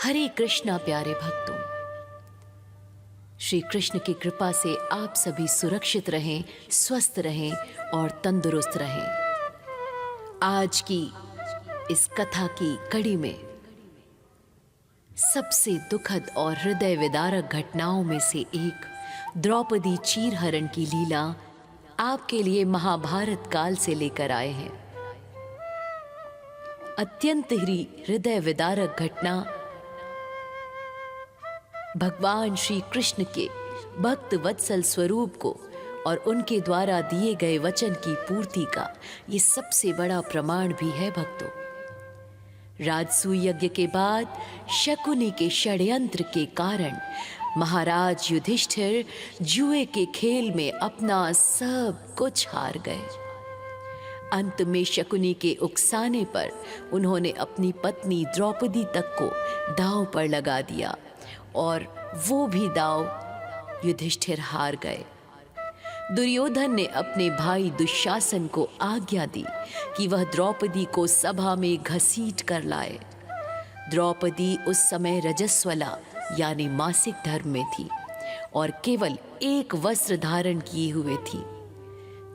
हरे कृष्णा प्यारे भक्तों, श्री कृष्ण की कृपा से आप सभी सुरक्षित रहें, स्वस्थ रहें और तंदुरुस्त रहें। आज की इस कथा की कड़ी में सबसे दुखद और हृदय विदारक घटनाओं में से एक द्रौपदी चीरहरण की लीला आपके लिए महाभारत काल से लेकर आए हैं। अत्यंत ही हृदय विदारक घटना भगवान श्री कृष्ण के भक्त वत्सल स्वरूप को और उनके द्वारा दिए गए वचन की पूर्ति का ये सबसे बड़ा प्रमाण भी है भक्तों। राजसूय यज्ञ के बाद शकुनी के षड्यंत्र के कारण महाराज युधिष्ठिर जुए के खेल में अपना सब कुछ हार गए। अंत में शकुनी के उकसाने पर उन्होंने अपनी पत्नी द्रौपदी तक को दांव पर लगा दिया और वो भी दांव युधिष्ठिर हार गए। दुर्योधन ने अपने भाई दुशासन को आज्ञा दी कि वह द्रौपदी को सभा में घसीट कर लाए। द्रौपदी उस समय रजस्वला यानी मासिक धर्म में थी और केवल एक वस्त्र धारण किए हुए थी।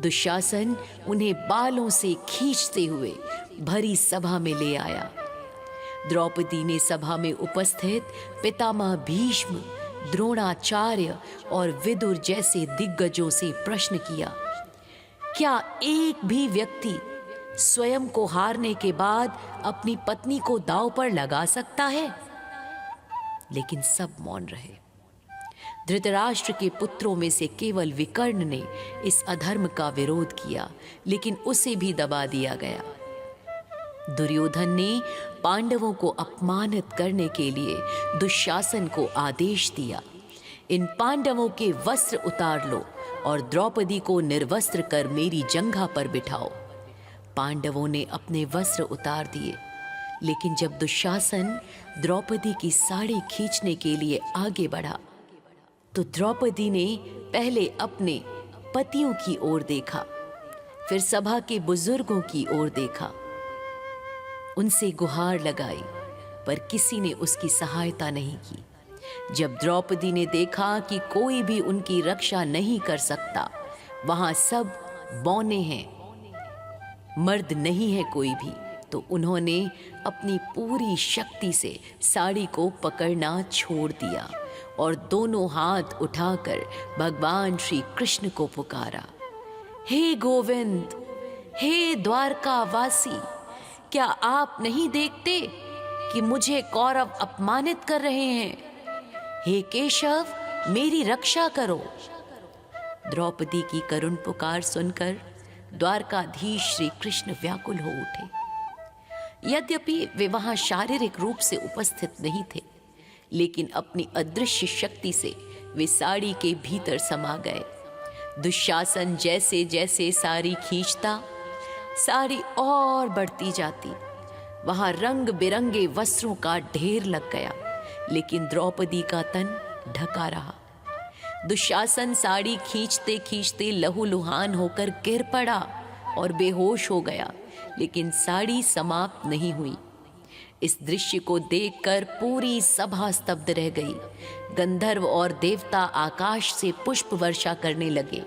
दुशासन उन्हें बालों से खींचते हुए भरी सभा में ले आया। द्रौपदी ने सभा में उपस्थित पितामह भीष्म, द्रोणाचार्य और विदुर जैसे दिग्गजों से प्रश्न किया, क्या एक भी व्यक्ति स्वयं को हारने के बाद अपनी पत्नी को दांव पर लगा सकता है? लेकिन सब मौन रहे। धृतराष्ट्र के पुत्रों में से केवल विकर्ण ने इस अधर्म का विरोध किया, लेकिन उसे भी दबा दिया गया। दुर्योधन ने पांडवों को अपमानित करने के लिए दुशासन को आदेश दिया, इन पांडवों के वस्त्र उतार लो और द्रौपदी को निर्वस्त्र कर मेरी जंघा पर बिठाओ। पांडवों ने अपने वस्त्र उतार दिए, लेकिन जब दुशासन द्रौपदी की साड़ी खींचने के लिए आगे बढ़ा तो द्रौपदी ने पहले अपने पतियों की ओर देखा, फिर सभा के बुजुर्गों की ओर देखा, उनसे गुहार लगाई, पर किसी ने उसकी सहायता नहीं की। जब द्रौपदी ने देखा कि कोई भी उनकी रक्षा नहीं कर सकता, वहां सब बौने हैं, मर्द नहीं है कोई भी, तो उन्होंने अपनी पूरी शक्ति से साड़ी को पकड़ना छोड़ दिया और दोनों हाथ उठाकर भगवान श्री कृष्ण को पुकारा, हे गोविंद, हे द्वारकावासी, क्या आप नहीं देखते कि मुझे कौरव अपमानित कर रहे हैं? हे केशव, मेरी रक्षा करो। द्रौपदी की करुण पुकार सुनकर द्वारकाधीश श्री कृष्ण व्याकुल हो उठे। यद्यपि वे वहां शारीरिक रूप से उपस्थित नहीं थे, लेकिन अपनी अदृश्य शक्ति से वे साड़ी के भीतर समा गए। दुशासन जैसे जैसे साड़ी खींचता, साड़ी और बढ़ती जाती। वहां रंग बिरंगे वस्त्रों का ढेर लग गया, लेकिन द्रौपदी का तन ढका रहा। दुशासन साड़ी खींचते खींचते लहूलुहान होकर गिर पड़ा और बेहोश हो गया, लेकिन साड़ी समाप्त नहीं हुई। इस दृश्य को देखकर पूरी सभा स्तब्ध रह गई। गंधर्व और देवता आकाश से पुष्प वर्षा करने लगे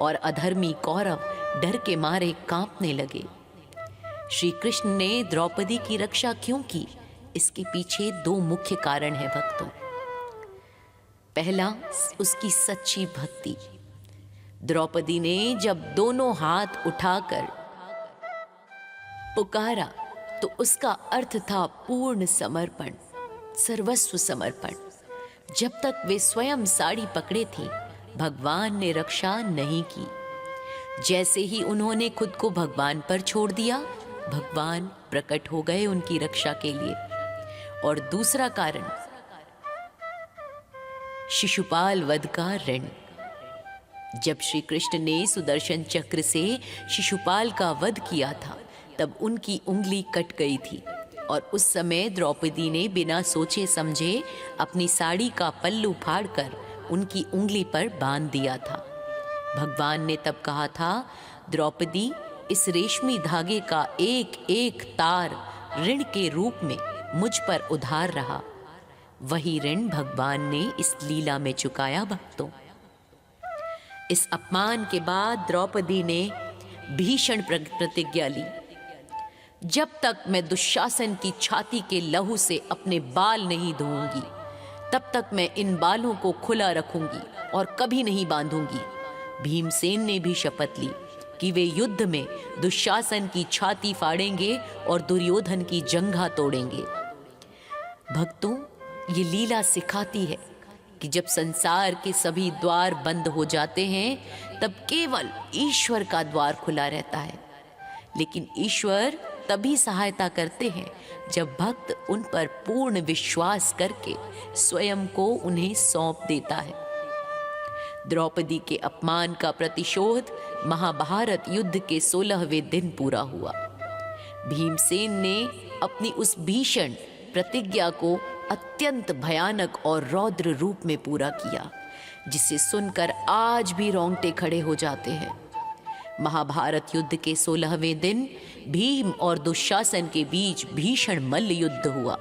और अधर्मी कौरव डर के मारे कांपने लगे। श्री कृष्ण ने द्रौपदी की रक्षा क्यों की? इसके पीछे दो मुख्य कारण हैं भक्तों। पहला, उसकी सच्ची भक्ति। द्रौपदी ने जब दोनों हाथ उठाकर पुकारा तो उसका अर्थ था पूर्ण समर्पण, सर्वस्व समर्पण। जब तक वे स्वयं साड़ी पकड़े थी, भगवान ने रक्षा नहीं की। जैसे ही उन्होंने खुद को भगवान पर छोड़ दिया, भगवान प्रकट हो गए उनकी रक्षा के लिए। और दूसरा कारण, शिशुपाल वध का ऋण। जब श्री कृष्ण ने सुदर्शन चक्र से शिशुपाल का वध किया था, तब उनकी उंगली कट गई थी और उस समय द्रौपदी ने बिना सोचे समझे अपनी साड़ी का पल्लू फाड़कर उनकी उंगली पर बांध दिया था। भगवान ने तब कहा था, द्रौपदी, इस रेशमी धागे का एक एक तार ऋण के रूप में मुझ पर उधार रहा। वही ऋण भगवान ने इस लीला में चुकाया भक्तों। इस अपमान के बाद द्रौपदी ने भीषण प्रतिज्ञा ली, जब तक मैं दुशासन की छाती के लहू से अपने बाल नहीं धोऊंगी, तब तक मैं इन बालों को खुला रखूंगी और कभी नहीं बांधूंगी। भीमसेन ने भी शपथ ली कि वे युद्ध में दुशासन की छाती फाड़ेंगे और दुर्योधन की जंघा तोड़ेंगे। भक्तों, ये लीला सिखाती है कि जब संसार के सभी द्वार बंद हो जाते हैं, तब केवल ईश्वर का द्वार खुला रहता है। लेकिन ईश्वर तभी सहायता करते हैं जब भक्त उन पर पूर्ण विश्वास करके स्वयं को उन्हें सौंप देता है। द्रौपदी के अपमान का प्रतिशोध महाभारत युद्ध के 16वें दिन पूरा हुआ। भीमसेन ने अपनी उस भीषण प्रतिज्ञा को अत्यंत भयानक और रौद्र रूप में पूरा किया, जिसे सुनकर आज भी रोंगटे खड़े हो जाते हैं। महाभारत युद्ध के 16वें दिन भीम और दुशासन के बीच भीषण मल्ल युद्ध हुआ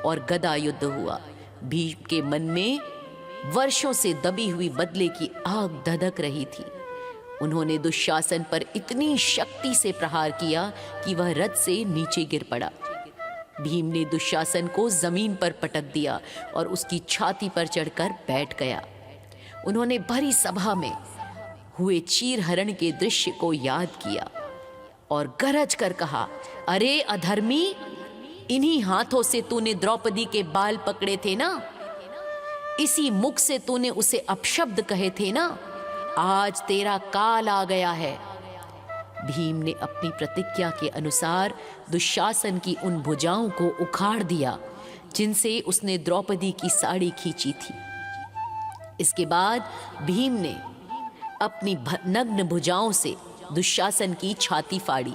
और गदा युद्ध हुआ। भीम के मन में वर्षों से दबी हुई बदले की आग धधक रही थी। उन्होंने दुशासन पर इतनी शक्ति से प्रहार किया कि वह रथ से नीचे गिर पड़ा। भीम ने दुशासन को जमीन पर पटक दिया और उसकी छाती पर चढ़कर बैठ गया। उन्होंने भरी सभा में हुए चीरहरण के दृश्य को याद किया और गरज कर कहा, अरे अधर्मी, इन्हीं हाथों से तूने द्रौपदी के बाल पकड़े थे ना, इसी मुख से तूने उसे अपशब्द कहे थे ना, आज तेरा काल आ गया है। भीम ने अपनी प्रतिज्ञा के अनुसार दुशासन की उन भुजाओं को उखाड़ दिया जिनसे उसने द्रौपदी की साड़ी खींची थी। इसके बाद भीम ने अपनी नग्न भुजाओं से दुशासन की छाती फाड़ी।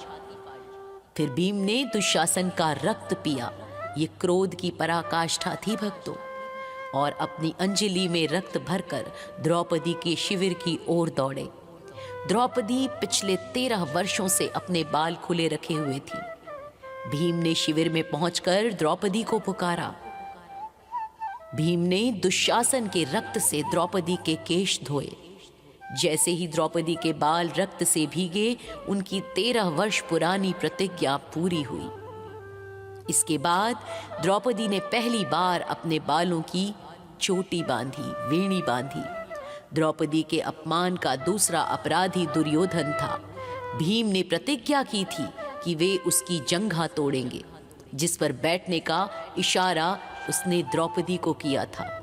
फिर भीम ने दुशासन का रक्त पिया। ये क्रोध की पराकाष्ठा थी भक्तों, और अपनी अंजलि में रक्त भरकर द्रौपदी के शिविर की ओर दौड़े। द्रौपदी पिछले 13 वर्षों से अपने बाल खुले रखे हुए थी। भीम ने शिविर में पहुंचकर द्रौपदी को पुकारा। भीम ने दुशासन के रक्त से द्रौपदी के केश धोए। जैसे ही द्रौपदी के बाल रक्त से भीगे, उनकी 13 वर्ष पुरानी प्रतिज्ञा पूरी हुई। इसके बाद द्रौपदी ने पहली बार अपने बालों की चोटी बांधी, वेणी बांधी। द्रौपदी के अपमान का दूसरा अपराधी दुर्योधन था। भीम ने प्रतिज्ञा की थी कि वे उसकी जंघा तोड़ेंगे, जिस पर बैठने का इशारा उसने द्रौपदी को किया था।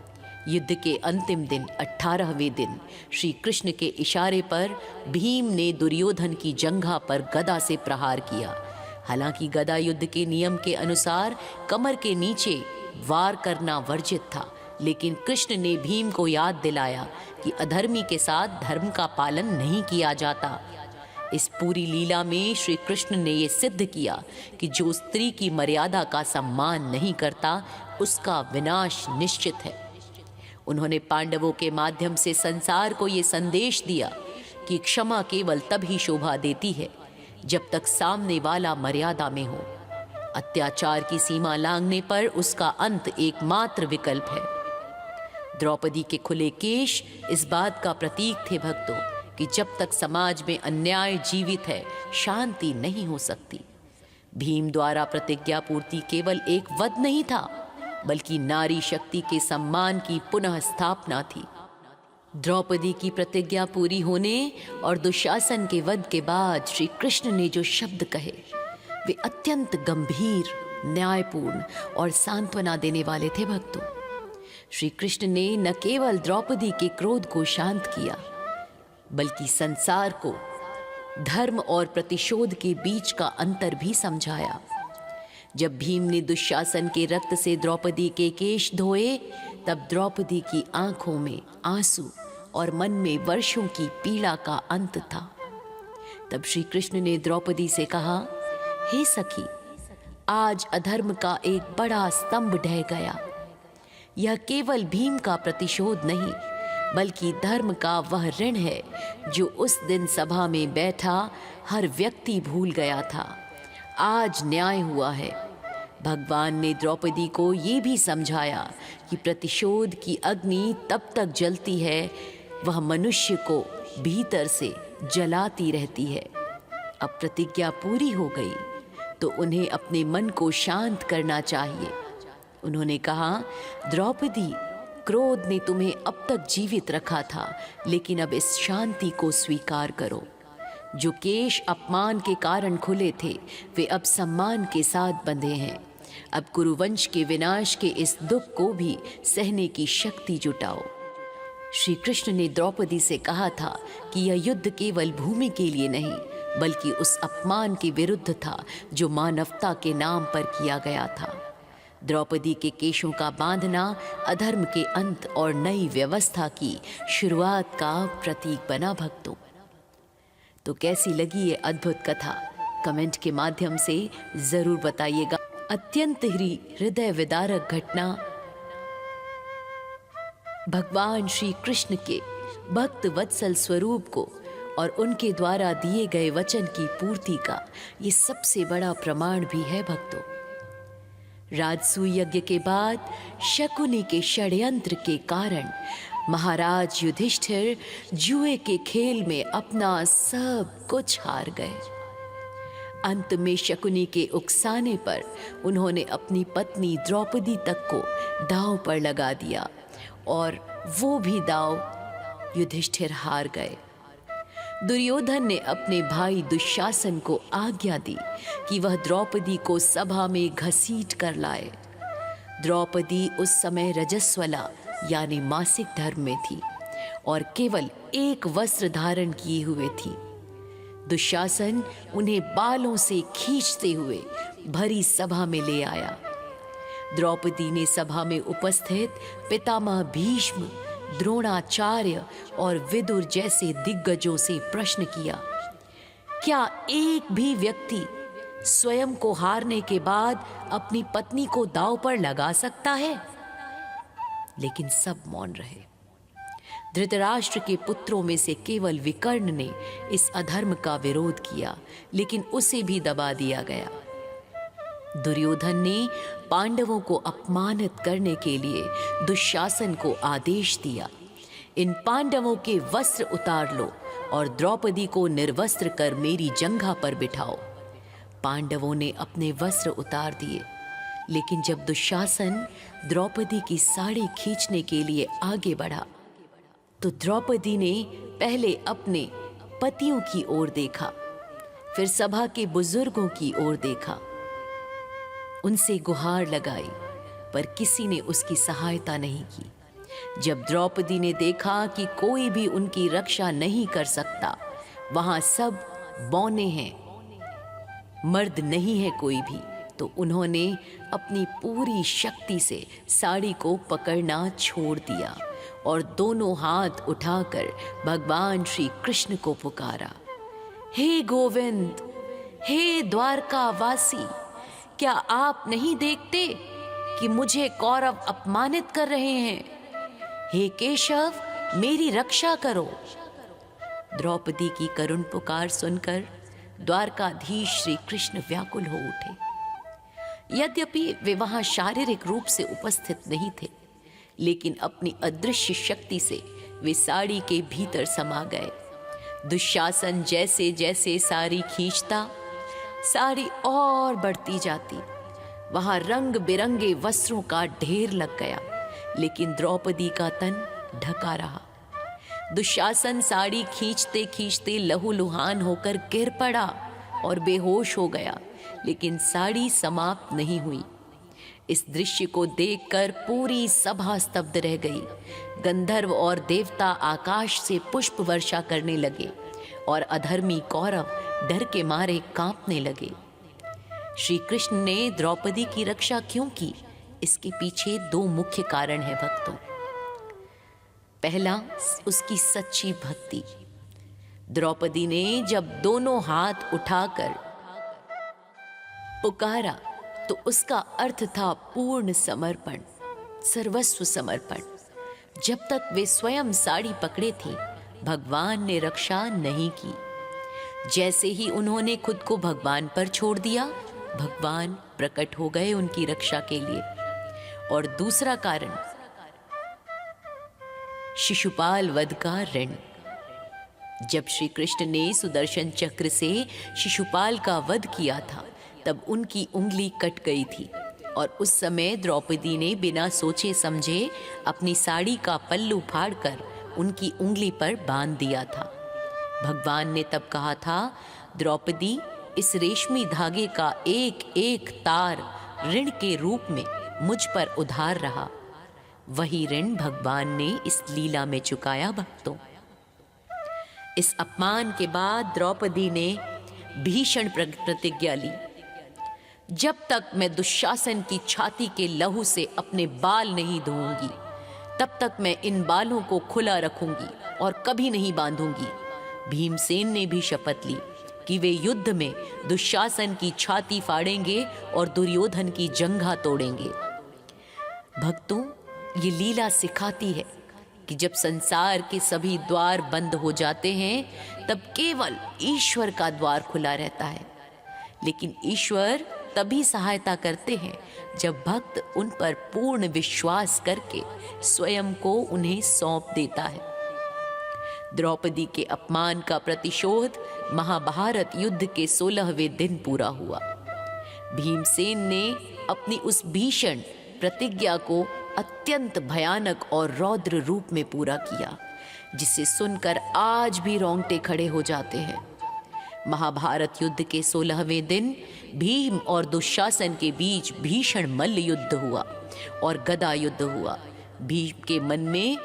युद्ध के अंतिम दिन 18वें दिन श्री कृष्ण के इशारे पर भीम ने दुर्योधन की जंघा पर गदा से प्रहार किया। हालांकि गदा युद्ध के नियम के अनुसार कमर के नीचे वार करना वर्जित था, लेकिन कृष्ण ने भीम को याद दिलाया कि अधर्मी के साथ धर्म का पालन नहीं किया जाता। इस पूरी लीला में श्री कृष्ण ने ये सिद्ध किया कि जो स्त्री की मर्यादा का सम्मान नहीं करता, उसका विनाश निश्चित है। उन्होंने पांडवों के माध्यम से संसार को ये संदेश दिया कि क्षमा केवल तभी शोभा देती है जब तक सामने वाला मर्यादा में हो। अत्याचार की सीमा लांघने पर उसका अंत एकमात्र विकल्प है। द्रौपदी के खुले केश इस बात का प्रतीक थे भक्तों कि जब तक समाज में अन्याय जीवित है, शांति नहीं हो सकती। भीम द्वारा प्रतिज्ञा पूर्ति केवल एक वध नहीं था, बल्कि नारी शक्ति के सम्मान की पुनः स्थापना थी। द्रौपदी की प्रतिज्ञा पूरी होने और दुशासन के वध के बाद श्री कृष्ण ने जो शब्द कहे, वे अत्यंत गंभीर, न्यायपूर्ण और सांत्वना देने वाले थे भक्तों। श्री कृष्ण ने न केवल द्रौपदी के क्रोध को शांत किया, बल्कि संसार को धर्म और प्रतिशोध के बीच का अंतर भी समझाया। जब भीम ने दुशासन के रक्त से द्रौपदी के केश धोए, तब द्रौपदी की आंखों में आंसू और मन में वर्षों की पीड़ा का अंत था। तब श्री कृष्ण ने द्रौपदी से कहा, हे सखी, आज अधर्म का एक बड़ा स्तंभ ढह गया। यह केवल भीम का प्रतिशोध नहीं, बल्कि धर्म का वह ऋण है जो उस दिन सभा में बैठा हर व्यक्ति भूल गया था। आज न्याय हुआ है। भगवान ने द्रौपदी को ये भी समझाया कि प्रतिशोध की अग्नि तब तक जलती है, वह मनुष्य को भीतर से जलाती रहती है। अब प्रतिज्ञा पूरी हो गई तो उन्हें अपने मन को शांत करना चाहिए। उन्होंने कहा, द्रौपदी, क्रोध ने तुम्हें अब तक जीवित रखा था, लेकिन अब इस शांति को स्वीकार करो। जो केश अपमान के कारण खुले थे, वे अब सम्मान के साथ बंधे हैं। अब कुरुवंश के विनाश के इस दुख को भी सहने की शक्ति जुटाओ। श्री कृष्ण ने द्रौपदी से कहा था कि यह युद्ध केवल भूमि के लिए नहीं, बल्कि उस अपमान के विरुद्ध था जो मानवता के नाम पर किया गया था। द्रौपदी के केशों का बांधना अधर्म के अंत और नई व्यवस्था की शुरुआत का प्रतीक बना। भक्तों, तो कैसी लगी ये अद्भुत कथा? कमेंट के माध्यम से जरूर बताइएगा। अत्यंत ही हृदय विदारक घटना भगवान श्री कृष्ण के भक्त वत्सल स्वरूप को और उनके द्वारा दिए गए वचन की पूर्ति का ये सबसे बड़ा प्रमाण भी है। भक्तों, राजसूय यज्ञ के बाद शकुनी के षड्यंत्र के कारण महाराज युधिष्ठिर जुए के खेल में अपना सब कुछ हार गए। अंत में शकुनी के उकसाने पर उन्होंने अपनी पत्नी द्रौपदी तक को दांव पर लगा दिया और वो भी दांव युधिष्ठिर हार गए। दुर्योधन ने अपने भाई दुशासन को आज्ञा दी कि वह द्रौपदी को सभा में घसीट कर लाए। द्रौपदी उस समय रजस्वला यानी मासिक धर्म में थी और केवल एक वस्त्र धारण किए हुए थी। दुशासन उन्हें बालों से खींचते हुए भरी सभा में ले आया। द्रौपदी ने सभा में उपस्थित पितामह भीष्म, द्रोणाचार्य और विदुर जैसे दिग्गजों से प्रश्न किया, क्या एक भी व्यक्ति स्वयं को हारने के बाद अपनी पत्नी को दांव पर लगा सकता है? लेकिन सब मौन रहे। धृतराष्ट्र के पुत्रों में से केवल विकर्ण ने इस अधर्म का विरोध किया, लेकिन उसे भी दबा दिया गया। दुर्योधन ने पांडवों को अपमानित करने के लिए दुशासन को आदेश दिया, इन पांडवों के वस्त्र उतार लो और द्रौपदी को निर्वस्त्र कर मेरी जंघा पर बिठाओ। पांडवों ने अपने वस्त्र उतार दिए, लेकिन जब दुशासन द्रौपदी की साड़ी खींचने के लिए आगे बढ़ा तो द्रौपदी ने पहले अपने पतियों की ओर देखा, फिर सभा के बुजुर्गों की ओर देखा, उनसे गुहार लगाई, पर किसी ने उसकी सहायता नहीं की। जब द्रौपदी ने देखा कि कोई भी उनकी रक्षा नहीं कर सकता, वहां सब बौने हैं, मर्द नहीं है कोई भी, तो उन्होंने अपनी पूरी शक्ति से साड़ी को पकड़ना छोड़ दिया और दोनों हाथ उठाकर भगवान श्री कृष्ण को पुकारा, हे गोविंद, हे द्वारकावासी, क्या आप नहीं देखते कि मुझे कौरव अपमानित कर रहे हैं? हे केशव, मेरी रक्षा करो। द्रौपदी की करुण पुकार सुनकर द्वारकाधीश श्री कृष्ण व्याकुल हो उठे। यद्यपि वे वहां शारीरिक रूप से उपस्थित नहीं थे, लेकिन अपनी अदृश्य शक्ति से वे साड़ी के भीतर समा गए। दुशासन जैसे जैसे साड़ी खींचता, साड़ी और बढ़ती जाती। वहां रंग बिरंगे वस्त्रों का ढेर लग गया, लेकिन द्रौपदी का तन ढका रहा। दुशासन साड़ी खींचते खींचते लहूलुहान होकर गिर पड़ा और बेहोश हो गया, लेकिन साड़ी समाप्त नहीं हुई। इस दृश्य को देखकर पूरी सभा स्तब्ध रह गई। गंधर्व और देवता आकाश से पुष्प वर्षा करने लगे और अधर्मी कौरव डर के मारे कांपने लगे। श्री कृष्ण ने द्रौपदी की रक्षा क्यों की? इसके पीछे दो मुख्य कारण हैं भक्तों। पहला, उसकी सच्ची भक्ति। द्रौपदी ने जब दोनों हाथ उठाकर पुकारा तो उसका अर्थ था पूर्ण समर्पण, सर्वस्व समर्पण। जब तक वे स्वयं साड़ी पकड़े थी, भगवान ने रक्षा नहीं की। जैसे ही उन्होंने खुद को भगवान पर छोड़ दिया, भगवान प्रकट हो गए उनकी रक्षा के लिए। और दूसरा कारण शिशुपाल वध का ऋण। जब श्री कृष्ण ने सुदर्शन चक्र से शिशुपाल का वध किया था तब उनकी उंगली कट गई थी और उस समय द्रौपदी ने बिना सोचे समझे अपनी साड़ी का पल्लू फाड़कर उनकी उंगली पर बांध दिया था। भगवान ने तब कहा था, द्रौपदी, इस रेशमी धागे का एक एक तार ऋण के रूप में मुझ पर उधार रहा। वही ऋण भगवान ने इस लीला में चुकाया भक्तों। इस अपमान के बाद द्रौपदी ने भीषण प्रतिज्ञा ली, जब तक मैं दुशासन की छाती के लहू से अपने बाल नहीं धोऊंगी तब तक मैं इन बालों को खुला रखूंगी और कभी नहीं बांधूंगी। भीमसेन ने भी शपथ ली कि वे युद्ध में दुशासन की छाती फाड़ेंगे और दुर्योधन की जंघा तोड़ेंगे। भक्तों, ये लीला सिखाती है कि जब संसार के सभी द्वार बंद हो जाते हैं तब केवल ईश्वर का द्वार खुला रहता है। लेकिन ईश्वर तभी सहायता करते हैं जब भक्त उन पर पूर्ण विश्वास करके स्वयं को उन्हें सौंप देता है। द्रौपदी के अपमान का प्रतिशोध महाभारत युद्ध के 16वें दिन पूरा हुआ। भीमसेन ने अपनी उस भीषण प्रतिज्ञा को अत्यंत भयानक और रौद्र रूप में पूरा किया, जिसे सुनकर आज भी रोंगटे खड़े हो जाते हैं। महाभारत युद्ध के 16वें दिन भीम और दुशासन के बीच भीषण मल्ल युद्ध हुआ और गदा युद्ध हुआ। भीम के मन में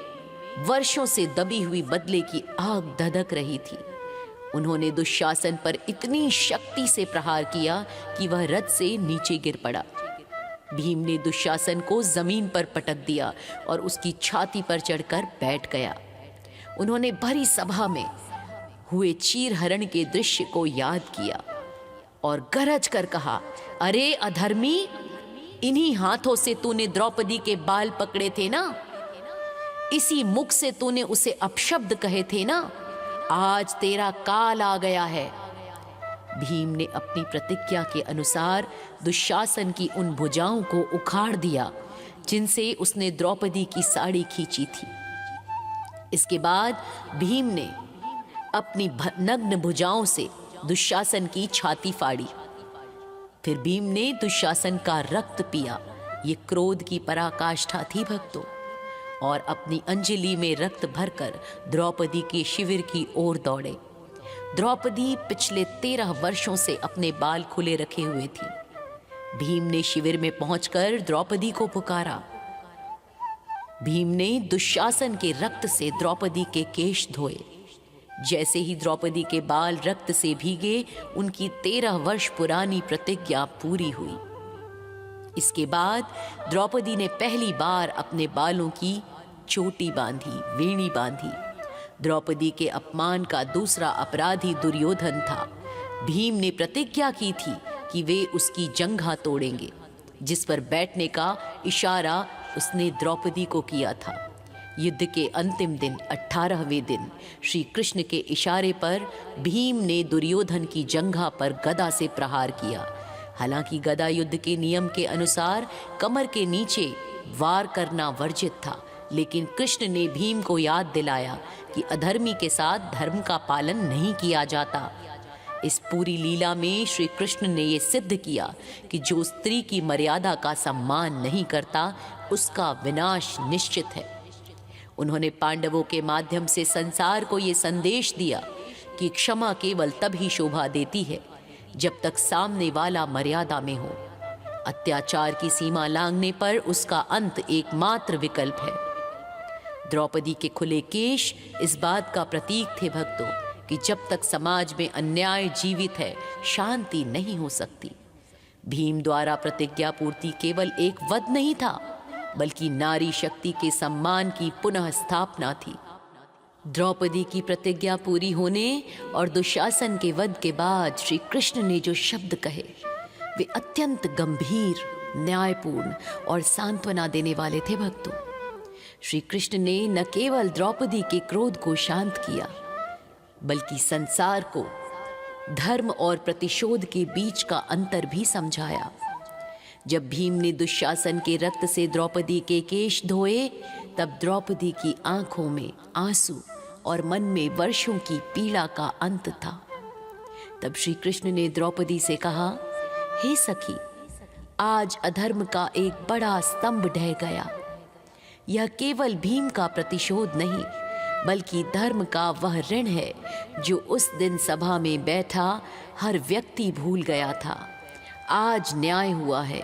वर्षों से दबी हुई बदले की आग धधक रही थी। उन्होंने दुशासन पर इतनी शक्ति से प्रहार किया कि वह रथ से नीचे गिर पड़ा। भीम ने दुशासन को जमीन पर पटक दिया और उसकी छाती पर चढ़कर बैठ गया। उन्होंने भरी सभा में हुए चीरहरण के दृश्य को याद किया और गरज कर कहा, अरे अधर्मी, इन्हीं हाथों से तूने द्रौपदी के बाल पकड़े थे ना, इसी मुख से तूने उसे अपशब्द कहे थे ना, आज तेरा काल आ गया है। भीम ने अपनी प्रतिज्ञा के अनुसार दुशासन की उन भुजाओं को उखाड़ दिया जिनसे उसने द्रौपदी की साड़ी खींची थी। इसके बाद भीम ने अपनी नग्न भुजाओं से दुशासन की छाती फाड़ी। फिर भीम ने दुशासन का रक्त पिया। ये क्रोध की पराकाष्ठा थी भक्तों। और अपनी अंजलि में रक्त भरकर द्रौपदी के शिविर की ओर दौड़े। द्रौपदी पिछले 13 वर्षों से अपने बाल खुले रखे हुए थी। भीम ने शिविर में पहुंचकर द्रौपदी को पुकारा। भीम ने दुशासन के रक्त से द्रौपदी के केश धोए। जैसे ही द्रौपदी के बाल रक्त से भीगे, उनकी 13 वर्ष पुरानी प्रतिज्ञा पूरी हुई। इसके बाद द्रौपदी ने पहली बार अपने बालों की चोटी बांधी, वेणी बांधी। द्रौपदी के अपमान का दूसरा अपराधी दुर्योधन था। भीम ने प्रतिज्ञा की थी कि वे उसकी जंघा तोड़ेंगे, जिस पर बैठने का इशारा उसने द्रौपदी को किया था। युद्ध के अंतिम दिन 18वें दिन श्री कृष्ण के इशारे पर भीम ने दुर्योधन की जंघा पर गदा से प्रहार किया। हालांकि गदा युद्ध के नियम के अनुसार कमर के नीचे वार करना वर्जित था, लेकिन कृष्ण ने भीम को याद दिलाया कि अधर्मी के साथ धर्म का पालन नहीं किया जाता। इस पूरी लीला में श्री कृष्ण ने ये सिद्ध किया कि जो स्त्री की मर्यादा का सम्मान नहीं करता, उसका विनाश निश्चित है। उन्होंने पांडवों के माध्यम से संसार को ये संदेश दिया कि क्षमा केवल तभी शोभा देती है जब तक सामने वाला मर्यादा में हो। अत्याचार की सीमा लांघने पर उसका अंत एकमात्र विकल्प है। द्रौपदी के खुले केश इस बात का प्रतीक थे भक्तों कि जब तक समाज में अन्याय जीवित है, शांति नहीं हो सकती। भीम द्वारा प्रतिज्ञा पूर्ति केवल एक वध नहीं था, बल्कि नारी शक्ति के सम्मान की पुनः स्थापना थी। द्रौपदी की प्रतिज्ञा पूरी होने और दुशासन के वध के बाद श्री कृष्ण ने जो शब्द कहे, वे अत्यंत गंभीर, न्यायपूर्ण और सांत्वना देने वाले थे भक्तों। श्री कृष्ण ने न केवल द्रौपदी के क्रोध को शांत किया, बल्कि संसार को धर्म और प्रतिशोध के बीच का अंतर भी समझाया। जब भीम ने दुशासन के रक्त से द्रौपदी के केश धोए, तब द्रौपदी की आंखों में आंसू और मन में वर्षों की पीड़ा का अंत था। तब श्री कृष्ण ने द्रौपदी से कहा, हे सखी, आज अधर्म का एक बड़ा स्तंभ ढह गया। यह केवल भीम का प्रतिशोध नहीं, बल्कि धर्म का वह ऋण है जो उस दिन सभा में बैठा हर व्यक्ति भूल गया था। आज न्याय हुआ है।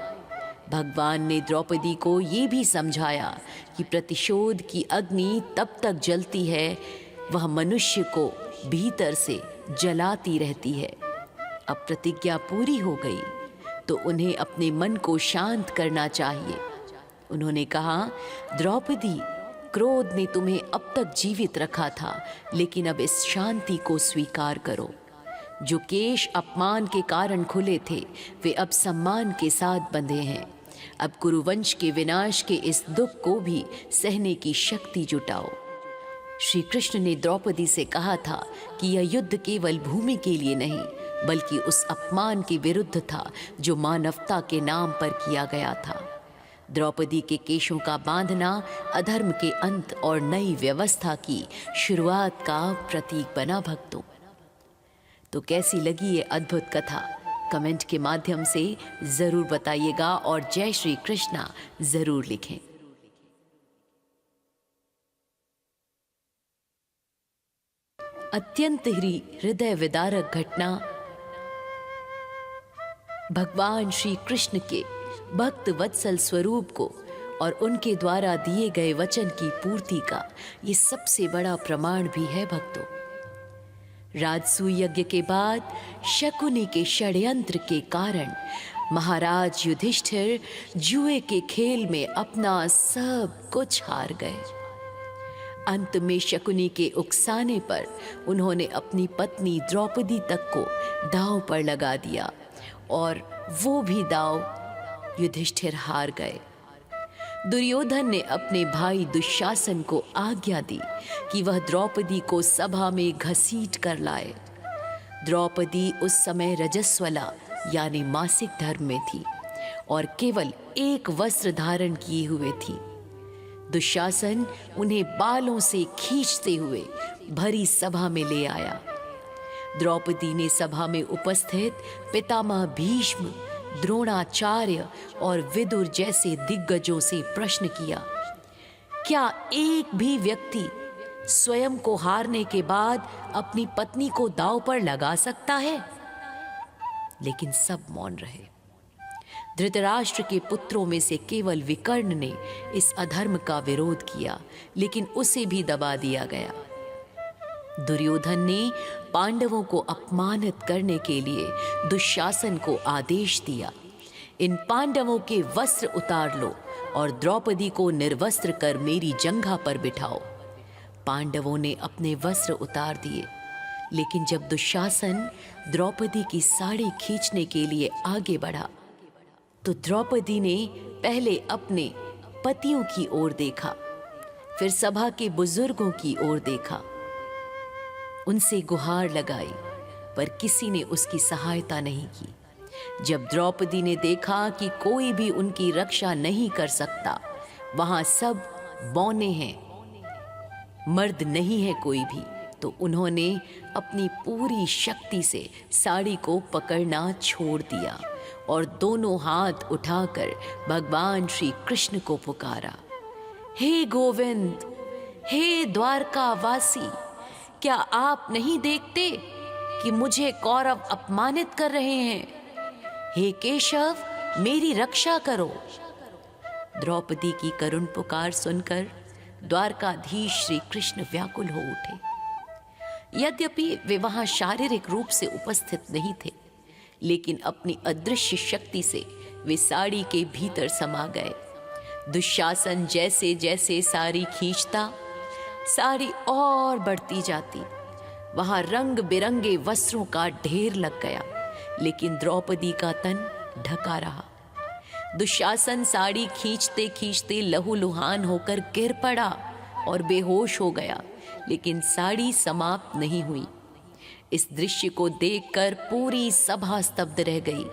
भगवान ने द्रौपदी को ये भी समझाया कि प्रतिशोध की अग्नि तब तक जलती है, वह मनुष्य को भीतर से जलाती रहती है। अब प्रतिज्ञा पूरी हो गई तो उन्हें अपने मन को शांत करना चाहिए। उन्होंने कहा, द्रौपदी, क्रोध ने तुम्हें अब तक जीवित रखा था, लेकिन अब इस शांति को स्वीकार करो। जो केश अपमान के कारण खुले थे, वे अब सम्मान के साथ बंधे हैं। अब कुरुवंश के विनाश के इस दुख को भी सहने की शक्ति जुटाओ। श्री कृष्ण ने द्रौपदी से कहा था कि यह युद्ध केवल भूमि के लिए नहीं, बल्कि उस अपमान के विरुद्ध था जो मानवता के नाम पर किया गया था। द्रौपदी के केशों का बांधना अधर्म के अंत और नई व्यवस्था की शुरुआत का प्रतीक बना। भक्तों, तो कैसी लगी ये अद्भुत कथा? कमेंट के माध्यम से जरूर बताइएगा और जय श्री कृष्णा जरूर लिखें। अत्यंत ही हृदय विदारक घटना भगवान श्री कृष्ण के भक्त वत्सल स्वरूप को और उनके द्वारा दिए गए वचन की पूर्ति का ये सबसे बड़ा प्रमाण भी है। भक्तों, राजसूय यज्ञ के बाद शकुनी के षड्यंत्र के कारण महाराज युधिष्ठिर जुए के खेल में अपना सब कुछ हार गए। अंत में शकुनी के उकसाने पर उन्होंने अपनी पत्नी द्रौपदी तक को दांव पर लगा दिया और वो भी दांव युधिष्ठिर हार गए। दुर्योधन ने अपने भाई दुशासन को आज्ञा दी कि वह द्रौपदी को सभा में घसीट कर लाए। द्रौपदी उस समय रजस्वला यानी मासिक धर्म में थी और केवल एक वस्त्र धारण किए हुए थी। दुशासन उन्हें बालों से खींचते हुए भरी सभा में ले आया। द्रौपदी ने सभा में उपस्थित पितामह भीष्म, द्रोणाचार्य और विदुर जैसे दिग्गजों से प्रश्न किया, क्या एक भी व्यक्ति स्वयं को हारने के बाद अपनी पत्नी को दांव पर लगा सकता है? लेकिन सब मौन रहे। धृतराष्ट्र के पुत्रों में से केवल विकर्ण ने इस अधर्म का विरोध किया, लेकिन उसे भी दबा दिया गया। दुर्योधन ने पांडवों को अपमानित करने के लिए दुशासन को आदेश दिया, इन पांडवों के वस्त्र उतार लो और द्रौपदी को निर्वस्त्र कर मेरी जंघा पर बिठाओ। पांडवों ने अपने वस्त्र उतार दिए, लेकिन जब दुशासन द्रौपदी की साड़ी खींचने के लिए आगे बढ़ा तो द्रौपदी ने पहले अपने पतियों की ओर देखा, फिर सभा के बुजुर्गों की ओर देखा, उनसे गुहार लगाई, पर किसी ने उसकी सहायता नहीं की। जब द्रौपदी ने देखा कि कोई भी उनकी रक्षा नहीं कर सकता, वहां सब बौने हैं, मर्द नहीं है कोई भी, तो उन्होंने अपनी पूरी शक्ति से साड़ी को पकड़ना छोड़ दिया और दोनों हाथ उठाकर भगवान श्री कृष्ण को पुकारा, हे गोविंद, हे द्वारकावासी, क्या आप नहीं देखते कि मुझे कौरव अपमानित कर रहे हैं? हे केशव, मेरी रक्षा करो। द्रौपदी की करुण पुकार सुनकर द्वारकाधीश श्री कृष्ण व्याकुल हो उठे। यद्यपि वे वहां शारीरिक रूप से उपस्थित नहीं थे, लेकिन अपनी अदृश्य शक्ति से वे साड़ी के भीतर समा गए। दुशासन जैसे जैसे साड़ी खींचता, साड़ी और बढ़ती जाती। वहां रंग बिरंगे वस्त्रों का ढेर लग गया, लेकिन द्रौपदी का तन ढका रहा। दुशासन साड़ी खींचते खींचते लहूलुहान होकर गिर पड़ा और बेहोश हो गया, लेकिन साड़ी समाप्त नहीं हुई। इस दृश्य को देखकर पूरी सभा स्तब्ध रह गई।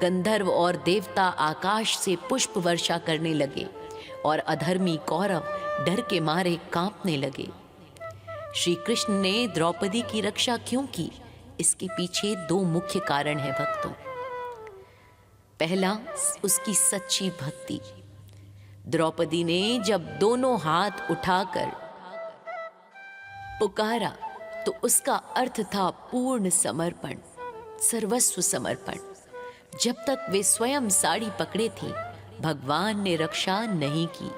गंधर्व और देवता आकाश से पुष्प वर्षा करने लगे और अधर्मी कौरव डर के मारे कांपने लगे। श्री कृष्ण ने द्रौपदी की रक्षा क्यों की? इसके पीछे दो मुख्य कारण हैं भक्तों। पहला, उसकी सच्ची भक्ति। द्रौपदी ने जब दोनों हाथ उठाकर पुकारा तो उसका अर्थ था पूर्ण समर्पण, सर्वस्व समर्पण। जब तक वे स्वयं साड़ी पकड़े थी, भगवान ने रक्षा नहीं की।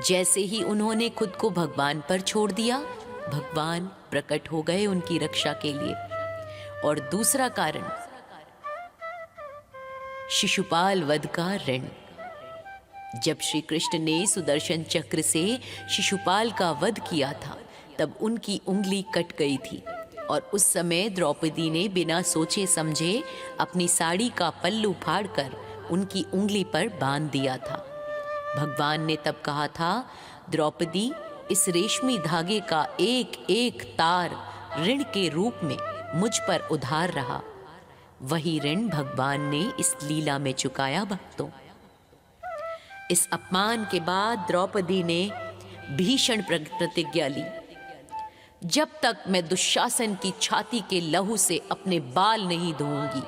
जैसे ही उन्होंने खुद को भगवान पर छोड़ दिया, भगवान प्रकट हो गए उनकी रक्षा के लिए। और दूसरा कारण, शिशुपाल वध का ऋण। जब श्री कृष्ण ने सुदर्शन चक्र से शिशुपाल का वध किया था, तब उनकी उंगली कट गई थी और उस समय द्रौपदी ने बिना सोचे समझे अपनी साड़ी का पल्लू फाड़कर उनकी उंगली पर बांध दिया था। भगवान ने तब कहा था, द्रौपदी, इस रेशमी धागे का एक एक तार ऋण के रूप में मुझ पर उधार रहा। वही ऋण भगवान ने इस लीला में चुकाया भक्तों। इस अपमान के बाद द्रौपदी ने भीषण प्रतिज्ञा ली, जब तक मैं दुशासन की छाती के लहू से अपने बाल नहीं धोऊंगी,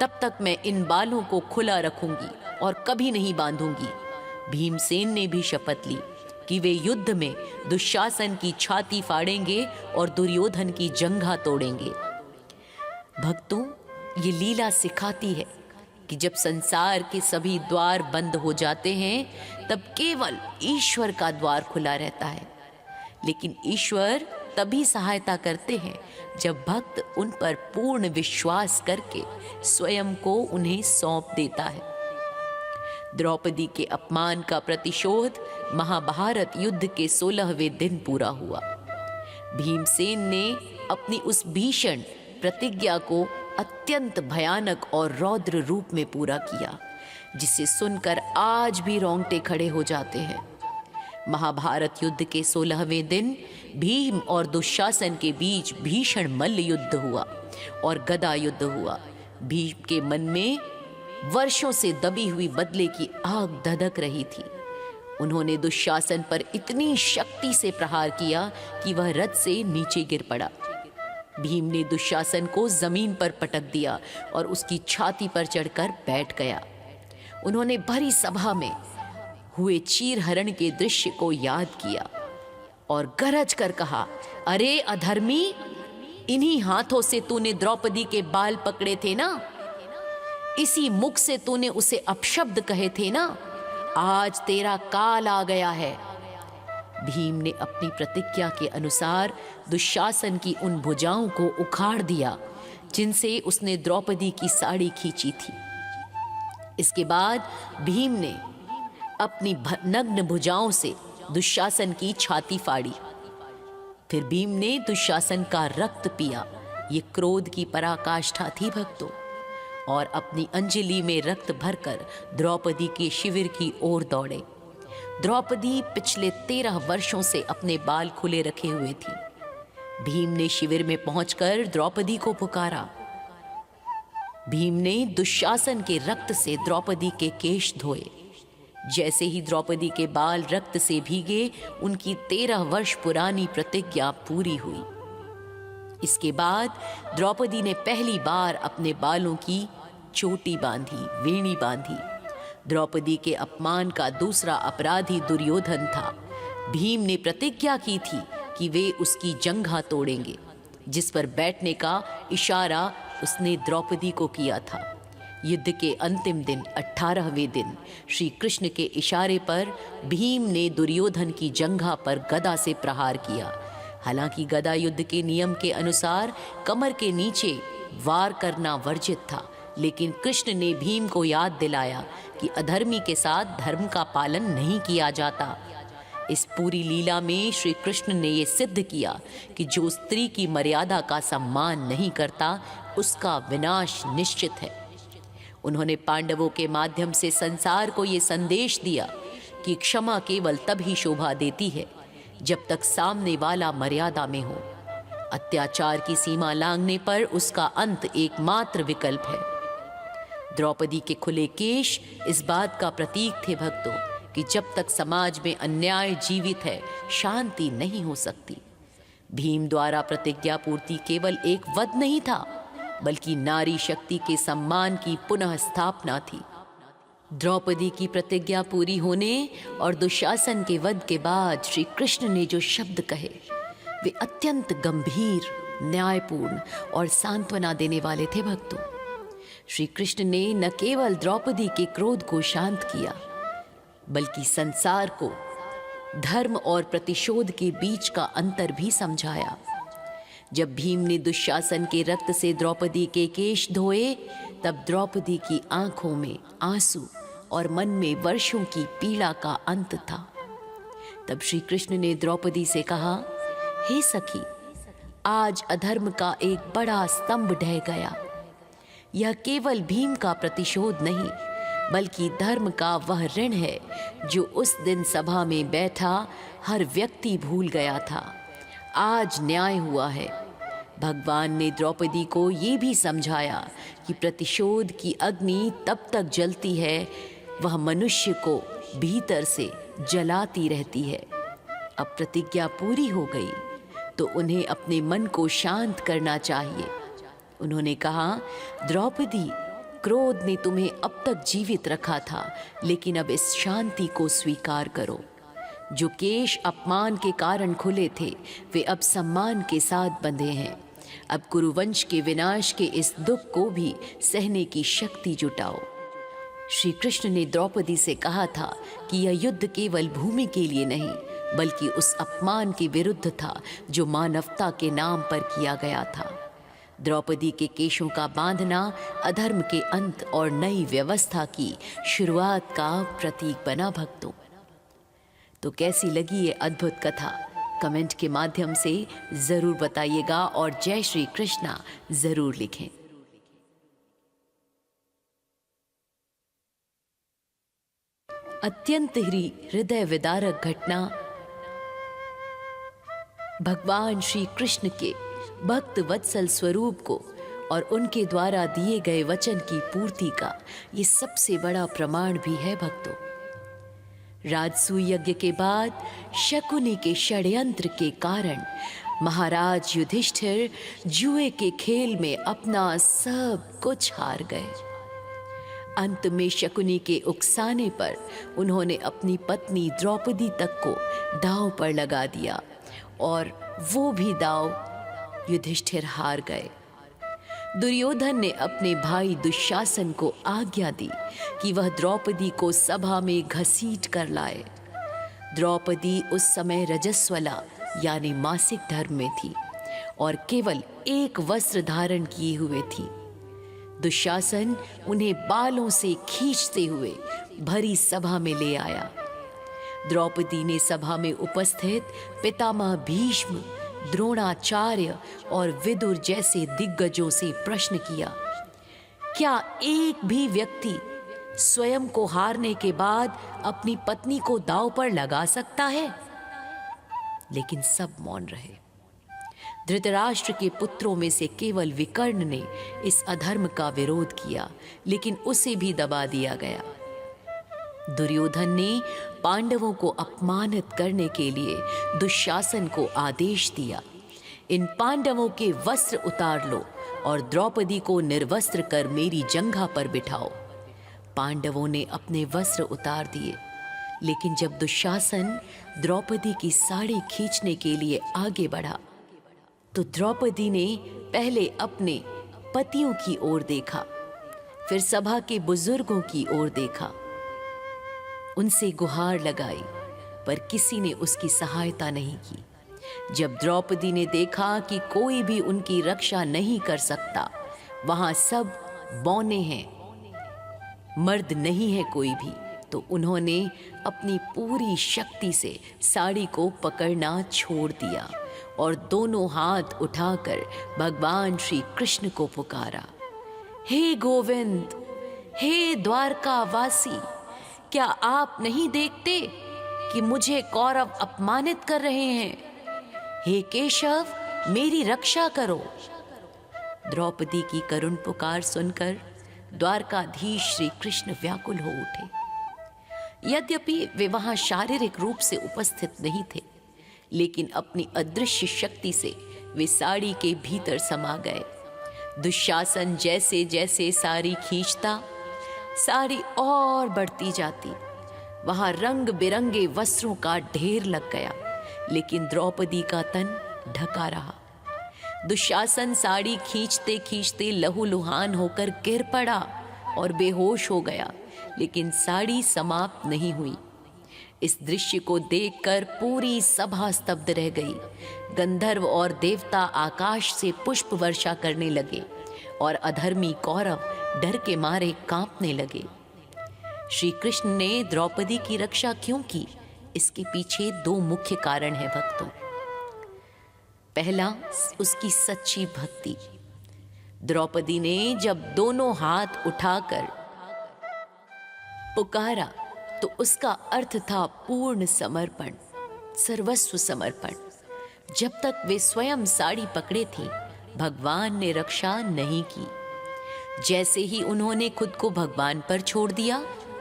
तब तक मैं इन बालों को खुला रखूंगी और कभी नहीं बांधूंगी। भीमसेन ने भी शपथ ली कि वे युद्ध में दुशासन की छाती फाड़ेंगे और दुर्योधन की जंघा तोड़ेंगे। भक्तों, ये लीला सिखाती है कि जब संसार के सभी द्वार बंद हो जाते हैं, तब केवल ईश्वर का द्वार खुला रहता है। लेकिन ईश्वर तभी सहायता करते हैं जब भक्त उन पर पूर्ण विश्वास करके स्वयं को उन्हें सौंप देता है। द्रौपदी के अपमान का प्रतिशोध महाभारत युद्ध के 16वें दिन पूरा हुआ। भीमसेन ने अपनी उस भीषण प्रतिज्ञा को अत्यंत भयानक और रौद्र रूप में पूरा किया, जिसे सुनकर आज भी रोंगटे खड़े हो जाते हैं। महाभारत युद्ध के 16वें दिन भीम और दुशासन के बीच भीषण मल्ल युद्ध हुआ और गदा युद्ध हुआ। भीम के मन में वर्षों से दबी हुई बदले की आग धधक रही थी। उन्होंने दुशासन पर इतनी शक्ति से प्रहार किया कि वह रथ से नीचे गिर पड़ा। भीम ने दुशासन को जमीन पर पटक दिया और उसकी छाती पर चढ़कर बैठ गया। उन्होंने भरी सभा में हुए चीरहरण के दृश्य को याद किया और गरज कर कहा, अरे अधर्मी, इन्हीं हाथों से तूने द्रौपदी के बाल पकड़े थे ना, इसी मुख से तूने उसे अपशब्द कहे थे ना, आज तेरा काल आ गया है। भीम ने अपनी प्रतिज्ञा के अनुसार दुशासन की उन भुजाओं को उखाड़ दिया जिनसे उसने द्रौपदी की साड़ी खींची थी। इसके बाद भीम ने अपनी नग्न भुजाओं से दुशासन की छाती फाड़ी। फिर भीम ने दुशासन का रक्त पिया। ये क्रोध की पराकाष्ठा थी भक्तों। और अपनी अंजलि में रक्त भरकर द्रौपदी के शिविर की ओर दौड़े। द्रौपदी पिछले 13 वर्षों से अपने बाल खुले रखे हुए थी। भीम ने शिविर में पहुंचकर द्रौपदी को पुकारा। भीम ने दुशासन के रक्त से द्रौपदी के केश धोए। जैसे ही द्रौपदी के बाल रक्त से भीगे, उनकी 13 वर्ष पुरानी प्रतिज्ञा पूरी हुई। इसके बाद द्रौपदी ने पहली बार अपने बालों की चोटी बांधी, वेणी बांधी। द्रौपदी के अपमान का दूसरा अपराधी दुर्योधन था। भीम ने प्रतिज्ञा की थी कि वे उसकी जंघा तोड़ेंगे, जिस पर बैठने का इशारा उसने द्रौपदी को किया था। युद्ध के अंतिम दिन 18वें दिन श्री कृष्ण के इशारे पर भीम ने दुर्योधन की जंघा पर गदा से प्रहार किया। हालांकि गदा युद्ध के नियम के अनुसार कमर के नीचे वार करना वर्जित था, लेकिन कृष्ण ने भीम को याद दिलाया कि अधर्मी के साथ धर्म का पालन नहीं किया जाता। इस पूरी लीला में श्री कृष्ण ने ये सिद्ध किया कि जो स्त्री की मर्यादा का सम्मान नहीं करता, उसका विनाश निश्चित है। उन्होंने पांडवों के माध्यम से संसार को ये संदेश दिया कि क्षमा केवल तब ही शोभा देती है जब तक सामने वाला मर्यादा में हो। अत्याचार की सीमा लांघने पर उसका अंत एकमात्र विकल्प है। द्रौपदी के खुले केश इस बात का प्रतीक थे भक्तों कि जब तक समाज में अन्याय जीवित है, शांति नहीं हो सकती। भीम द्वारा प्रतिज्ञा पूर्ति केवल एक वध नहीं था, बल्कि नारी शक्ति के सम्मान की पुनः स्थापना थी। द्रौपदी की प्रतिज्ञा पूरी होने और दुशासन के वध के बाद श्री कृष्ण ने जो शब्द कहे, वे अत्यंत गंभीर, न्यायपूर्ण और सांत्वना देने वाले थे भक्तों। श्री कृष्ण ने न केवल द्रौपदी के क्रोध को शांत किया, बल्कि संसार को धर्म और प्रतिशोध के बीच का अंतर भी समझाया। जब भीम ने दुशासन के रक्त से द्रौपदी के केश धोए, तब द्रौपदी की आंखों में आंसू और मन में वर्षों की पीड़ा का अंत था। तब श्री कृष्ण ने द्रौपदी से कहा, हे सखी, आज अधर्म का एक बड़ा स्तंभ ढह गया। यह केवल भीम का प्रतिशोध नहीं, बल्कि धर्म का वह ऋण है जो उस दिन सभा में बैठा हर व्यक्ति भूल गया था। आज न्याय हुआ है। भगवान ने द्रौपदी को ये भी समझाया कि प्रतिशोध की अग्नि तब तक जलती है, वह मनुष्य को भीतर से जलाती रहती है। अब प्रतिज्ञा पूरी हो गई तो उन्हें अपने मन को शांत करना चाहिए। उन्होंने कहा, द्रौपदी, क्रोध ने तुम्हें अब तक जीवित रखा था, लेकिन अब इस शांति को स्वीकार करो। जो केश अपमान के कारण खुले थे, वे अब सम्मान के साथ बंधे हैं। अब कुरुवंश के विनाश के इस दुख को भी सहने की शक्ति जुटाओ। श्री कृष्ण ने द्रौपदी से कहा था कि यह युद्ध केवल भूमि के लिए नहीं, बल्कि उस अपमान के विरुद्ध था जो मानवता के नाम पर किया गया था। द्रौपदी के केशों का बांधना अधर्म के अंत और नई व्यवस्था की शुरुआत का प्रतीक बना भक्तों। तो कैसी लगी ये अद्भुत कथा? कमेंट के माध्यम से जरूर बताइएगा और जय श्री कृष्णा जरूर लिखें। अत्यंत ही हृदय विदारक घटना भगवान श्री कृष्ण के भक्त वत्सल स्वरूप को और उनके द्वारा दिए गए वचन की पूर्ति का ये सबसे बड़ा प्रमाण भी है भक्तों। राजसूय यज्ञ के बाद शकुनी के षड्यंत्र के कारण महाराज युधिष्ठिर जुए के खेल में अपना सब कुछ हार गए। अंत में शकुनी के उकसाने पर उन्होंने अपनी पत्नी द्रौपदी तक को दांव पर लगा दिया और वो भी दांव युधिष्ठिर हार गए। दुर्योधन ने अपने भाई दुशासन को आज्ञा दी कि वह द्रौपदी को सभा में घसीट कर लाए। द्रौपदी उस समय रजस्वला यानी मासिक धर्म में थी और केवल एक वस्त्र धारण किए हुए थी। दुशासन उन्हें बालों से खींचते हुए भरी सभा में ले आया। द्रौपदी ने सभा में उपस्थित पितामह भीष्म, द्रोणाचार्य और विदुर जैसे दिग्गजों से प्रश्न किया, क्या एक भी व्यक्ति स्वयं को हारने के बाद अपनी पत्नी को दांव पर लगा सकता है? लेकिन सब मौन रहे। धृतराष्ट्र के पुत्रों में से केवल विकर्ण ने इस अधर्म का विरोध किया, लेकिन उसे भी दबा दिया गया। दुर्योधन ने पांडवों को अपमानित करने के लिए दुशासन को आदेश दिया, इन पांडवों के वस्त्र उतार लो और द्रौपदी को निर्वस्त्र कर मेरी जंघा पर बिठाओ। पांडवों ने अपने वस्त्र उतार दिए, लेकिन जब दुशासन द्रौपदी की साड़ी खींचने के लिए आगे बढ़ा तो द्रौपदी ने पहले अपने पतियों की ओर देखा, फिर सभा के बुजुर्गों की ओर देखा, उनसे गुहार लगाई, पर किसी ने उसकी सहायता नहीं की। जब द्रौपदी ने देखा कि कोई भी उनकी रक्षा नहीं कर सकता, वहां सब बौने हैं, मर्द नहीं है कोई भी, तो उन्होंने अपनी पूरी शक्ति से साड़ी को पकड़ना छोड़ दिया और दोनों हाथ उठाकर भगवान श्री कृष्ण को पुकारा, हे गोविंद, हे द्वारकावासी, क्या आप नहीं देखते कि मुझे कौरव अपमानित कर रहे हैं? हे केशव, मेरी रक्षा करो। द्रौपदी की करुण पुकार सुनकर द्वारकाधीश श्री कृष्ण व्याकुल हो उठे। यद्यपि वे वहां शारीरिक रूप से उपस्थित नहीं थे, लेकिन अपनी अदृश्य शक्ति से वे साड़ी के भीतर समा गए। दुशासन जैसे जैसे साड़ी खींचता, साड़ी और बढ़ती जाती। वहां रंग बिरंगे वस्त्रों का ढेर लग गया, लेकिन द्रौपदी का तन ढका रहा। दुशासन साड़ी खींचते खींचते लहूलुहान होकर गिर पड़ा और बेहोश हो गया, लेकिन साड़ी समाप्त नहीं हुई। इस दृश्य को देखकर पूरी सभा स्तब्ध रह गई। गंधर्व और देवता आकाश से पुष्प वर्षा करने लगे और अधर्मी कौरव डर के मारे कांपने लगे। श्री कृष्ण ने द्रौपदी की रक्षा क्यों की? इसके पीछे दो मुख्य कारण हैं भक्तों। पहला, उसकी सच्ची भक्ति। द्रौपदी ने जब दोनों हाथ उठाकर पुकारा तो उसका अर्थ था पूर्ण समर्पण, सर्वस्व समर्पण। जब तक वे स्वयं साड़ी पकड़े थे, भगवान ने रक्षा नहीं की। जैसे ही उन्होंने खुद को भगवान पर छोड़ दिया,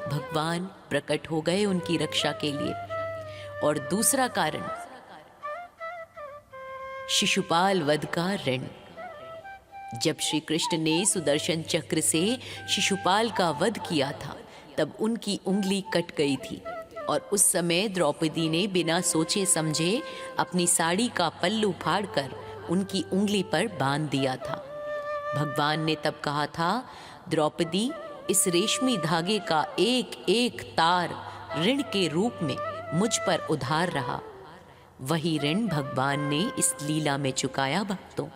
भगवान प्रकट हो गए उनकी रक्षा के लिए। और दूसरा कारण, शिशुपाल वध का ऋण। जब श्री कृष्ण ने सुदर्शन चक्र से शिशुपाल का वध किया था, तब उनकी उंगली कट गई थी और उस समय द्रौपदी ने बिना सोचे समझे अपनी साड़ी का पल्लू फाड़कर उनकी उंगली पर बांध दिया था। भगवान ने तब कहा था, द्रौपदी, इस रेशमी धागे का एक एक तार ऋण के रूप में मुझ पर उधार रहा। वही ऋण भगवान ने इस लीला में चुकाया भक्तों।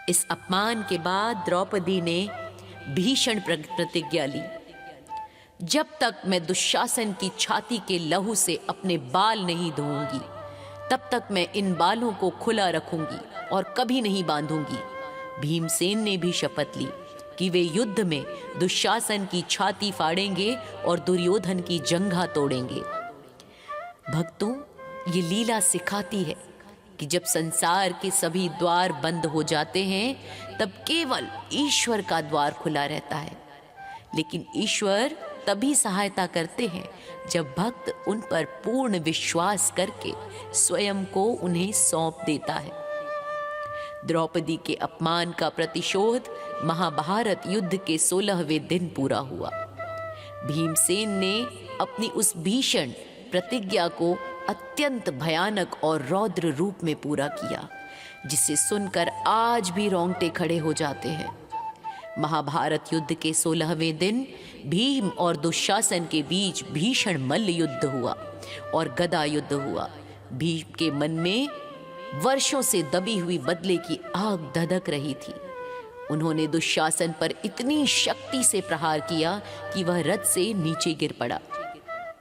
इस अपमान के बाद द्रौपदी ने भीषण प्रतिज्ञा ली, जब तक मैं दुशासन की छाती के लहू से अपने बाल नहीं धोऊंगी, तब तक मैं इन बालों को खुला रखूंगी और कभी नहीं बांधूंगी। भीमसेन ने भी शपथ ली कि वे युद्ध में दुशासन की छाती फाड़ेंगे और दुर्योधन की जंघा तोड़ेंगे। भक्तों, ये लीला सिखाती है कि जब संसार के सभी द्वार बंद हो जाते हैं, तब केवल ईश्वर का द्वार खुला रहता है। लेकिन ईश्वर तभी सहायता करते हैं जब भक्त उन पर पूर्ण विश्वास करके स्वयं को उन्हें सौंप देता है। द्रौपदी के अपमान का प्रतिशोध महाभारत युद्ध के 16वें दिन पूरा हुआ। भीमसेन ने अपनी उस भीषण प्रतिज्ञा को अत्यंत भयानक और रौद्र रूप में पूरा किया, जिसे सुनकर आज भी रोंगटे खड़े हो जाते हैं। महाभारत युद्ध के 16वें दिन भीम और दुशासन के बीच भीषण मल्ल युद्ध हुआ और गदा युद्ध हुआ। भीम के मन में वर्षों से दबी हुई बदले की आग धधक रही थी। उन्होंने दुशासन पर इतनी शक्ति से प्रहार किया कि वह रथ से नीचे गिर पड़ा।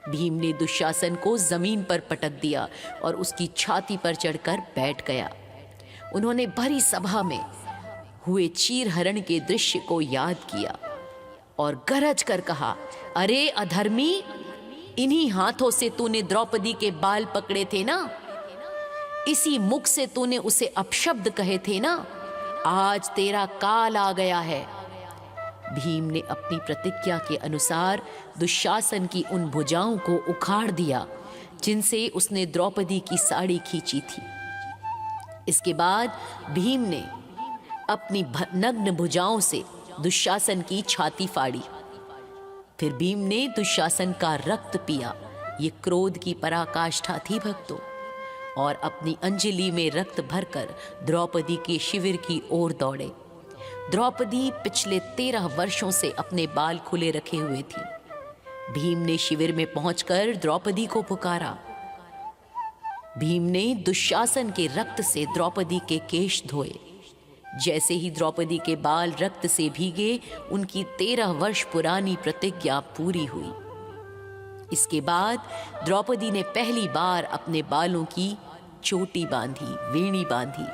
भीम ने दुशासन को जमीन पर पटक दिया और उसकी छाती पर चढ़कर बैठ गया। उन्होंने भरी सभा में हुए चीरहरण के दृश्य को याद किया और गरज कर कहा, अरे अधर्मी, इन्हीं हाथों से तूने द्रौपदी के बाल पकड़े थे ना, इसी मुख से तूने उसे अपशब्द कहे थे ना, आज तेरा काल आ गया है। भीम ने अपनी प्रतिज्ञा के अनुसार दुशासन की उन भुजाओं को उखाड़ दिया जिनसे उसने द्रौपदी की साड़ी खींची थी। इसके बाद भीम ने अपनी नग्न भुजाओं से दुशासन की छाती फाड़ी। फिर भीम ने दुशासन का रक्त पिया। ये क्रोध की पराकाष्ठा थी भक्तों, और अपनी अंजलि में रक्त भरकर द्रौपदी के शिविर की ओर दौड़े। द्रौपदी पिछले 13 वर्षों से अपने बाल खुले रखे हुए थी। भीम ने शिविर में पहुंचकर द्रौपदी को पुकारा। भीम ने दुशासन के रक्त से द्रौपदी के केश धोए। जैसे ही द्रौपदी के बाल रक्त से भीगे, उनकी 13 वर्ष पुरानी प्रतिज्ञा पूरी हुई। इसके बाद द्रौपदी ने पहली बार अपने बालों की चोटी बांधी, वेणी बांधी।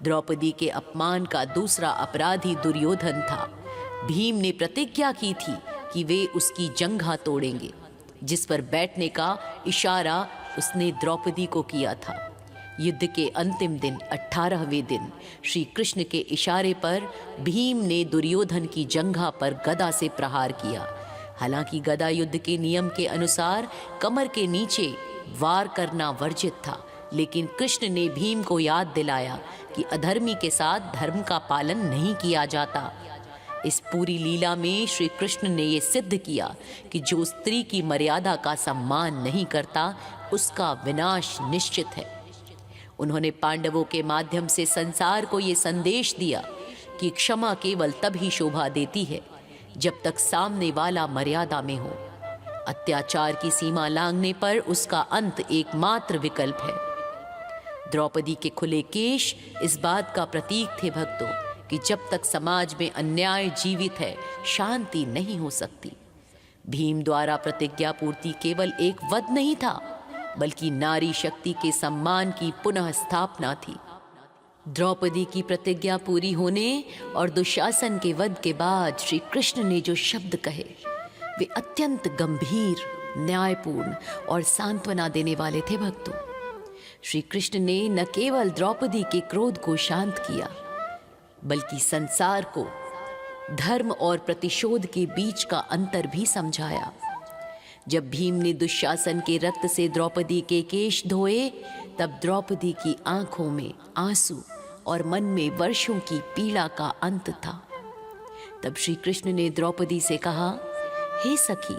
द्रौपदी के अपमान का दूसरा अपराधी दुर्योधन था। भीम ने प्रतिज्ञा की थी कि वे उसकी जंघा तोड़ेंगे, जिस पर बैठने का इशारा उसने द्रौपदी को किया था। युद्ध के अंतिम दिन 18वें दिन श्री कृष्ण के इशारे पर भीम ने दुर्योधन की जंघा पर गदा से प्रहार किया। हालांकि गदा युद्ध के नियम के अनुसार कमर के नीचे वार करना वर्जित था, लेकिन कृष्ण ने भीम को याद दिलाया कि अधर्मी के साथ धर्म का पालन नहीं किया जाता। इस पूरी लीला में श्री कृष्ण ने ये सिद्ध किया कि जो स्त्री की मर्यादा का सम्मान नहीं करता उसका विनाश निश्चित है। उन्होंने पांडवों के माध्यम से संसार को ये संदेश दिया कि क्षमा केवल तभी शोभा देती है जब तक सामने वाला मर्यादा में हो। अत्याचार की सीमा लांघने पर उसका अंत एकमात्र विकल्प है। द्रौपदी के खुले केश इस बात का प्रतीक थे भक्तों कि जब तक समाज में अन्याय जीवित है, शांति नहीं हो सकती। भीम द्वारा प्रतिज्ञा पूर्ति केवल एक वध नहीं था, बल्कि नारी शक्ति के सम्मान की पुनः स्थापना थी। द्रौपदी की प्रतिज्ञा पूरी होने और दुशासन के वध के बाद श्री कृष्ण ने जो शब्द कहे वे अत्यंत गंभीर, न्यायपूर्ण और सांत्वना देने वाले थे भक्तों। श्री कृष्ण ने न केवल द्रौपदी के क्रोध को शांत किया, बल्कि संसार को धर्म और प्रतिशोध के बीच का अंतर भी समझाया। जब भीम ने दुशासन के रक्त से द्रौपदी के केश धोए, तब द्रौपदी की आंखों में आंसू और मन में वर्षों की पीड़ा का अंत था। तब श्री कृष्ण ने द्रौपदी से कहा, हे सखी,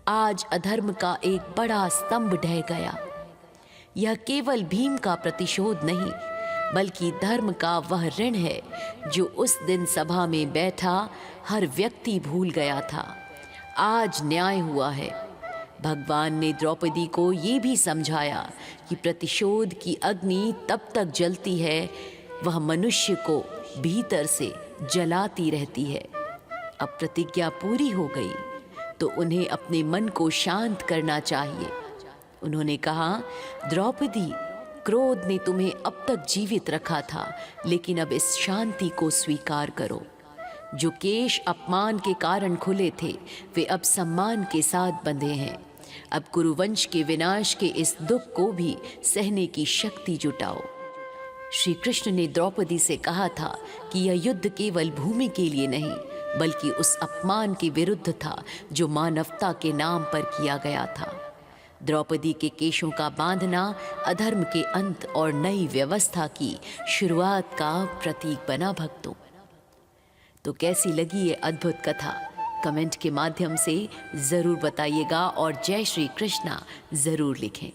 आज अधर्म का एक बड़ा स्तंभ ढह गया। यह केवल भीम का प्रतिशोध नहीं, बल्कि धर्म का वह ऋण है जो उस दिन सभा में बैठा हर व्यक्ति भूल गया था। आज न्याय हुआ है। भगवान ने द्रौपदी को ये भी समझाया कि प्रतिशोध की अग्नि तब तक जलती है, वह मनुष्य को भीतर से जलाती रहती है। अब प्रतिज्ञा पूरी हो गई तो उन्हें अपने मन को शांत करना चाहिए। उन्होंने कहा, द्रौपदी, क्रोध ने तुम्हें अब तक जीवित रखा था, लेकिन अब इस शांति को स्वीकार करो। जो केश अपमान के कारण खुले थे, वे अब सम्मान के साथ बंधे हैं। अब कुरुवंश के विनाश के इस दुख को भी सहने की शक्ति जुटाओ। श्री कृष्ण ने द्रौपदी से कहा था कि यह युद्ध केवल भूमि के लिए नहीं, बल्कि उस अपमान के विरुद्ध था जो मानवता के नाम पर किया गया था। द्रौपदी के केशों का बांधना अधर्म के अंत और नई व्यवस्था की शुरुआत का प्रतीक बना भक्तों। तो कैसी लगी ये अद्भुत कथा? कमेंट के माध्यम से जरूर बताइएगा और जय श्री कृष्णा जरूर लिखें।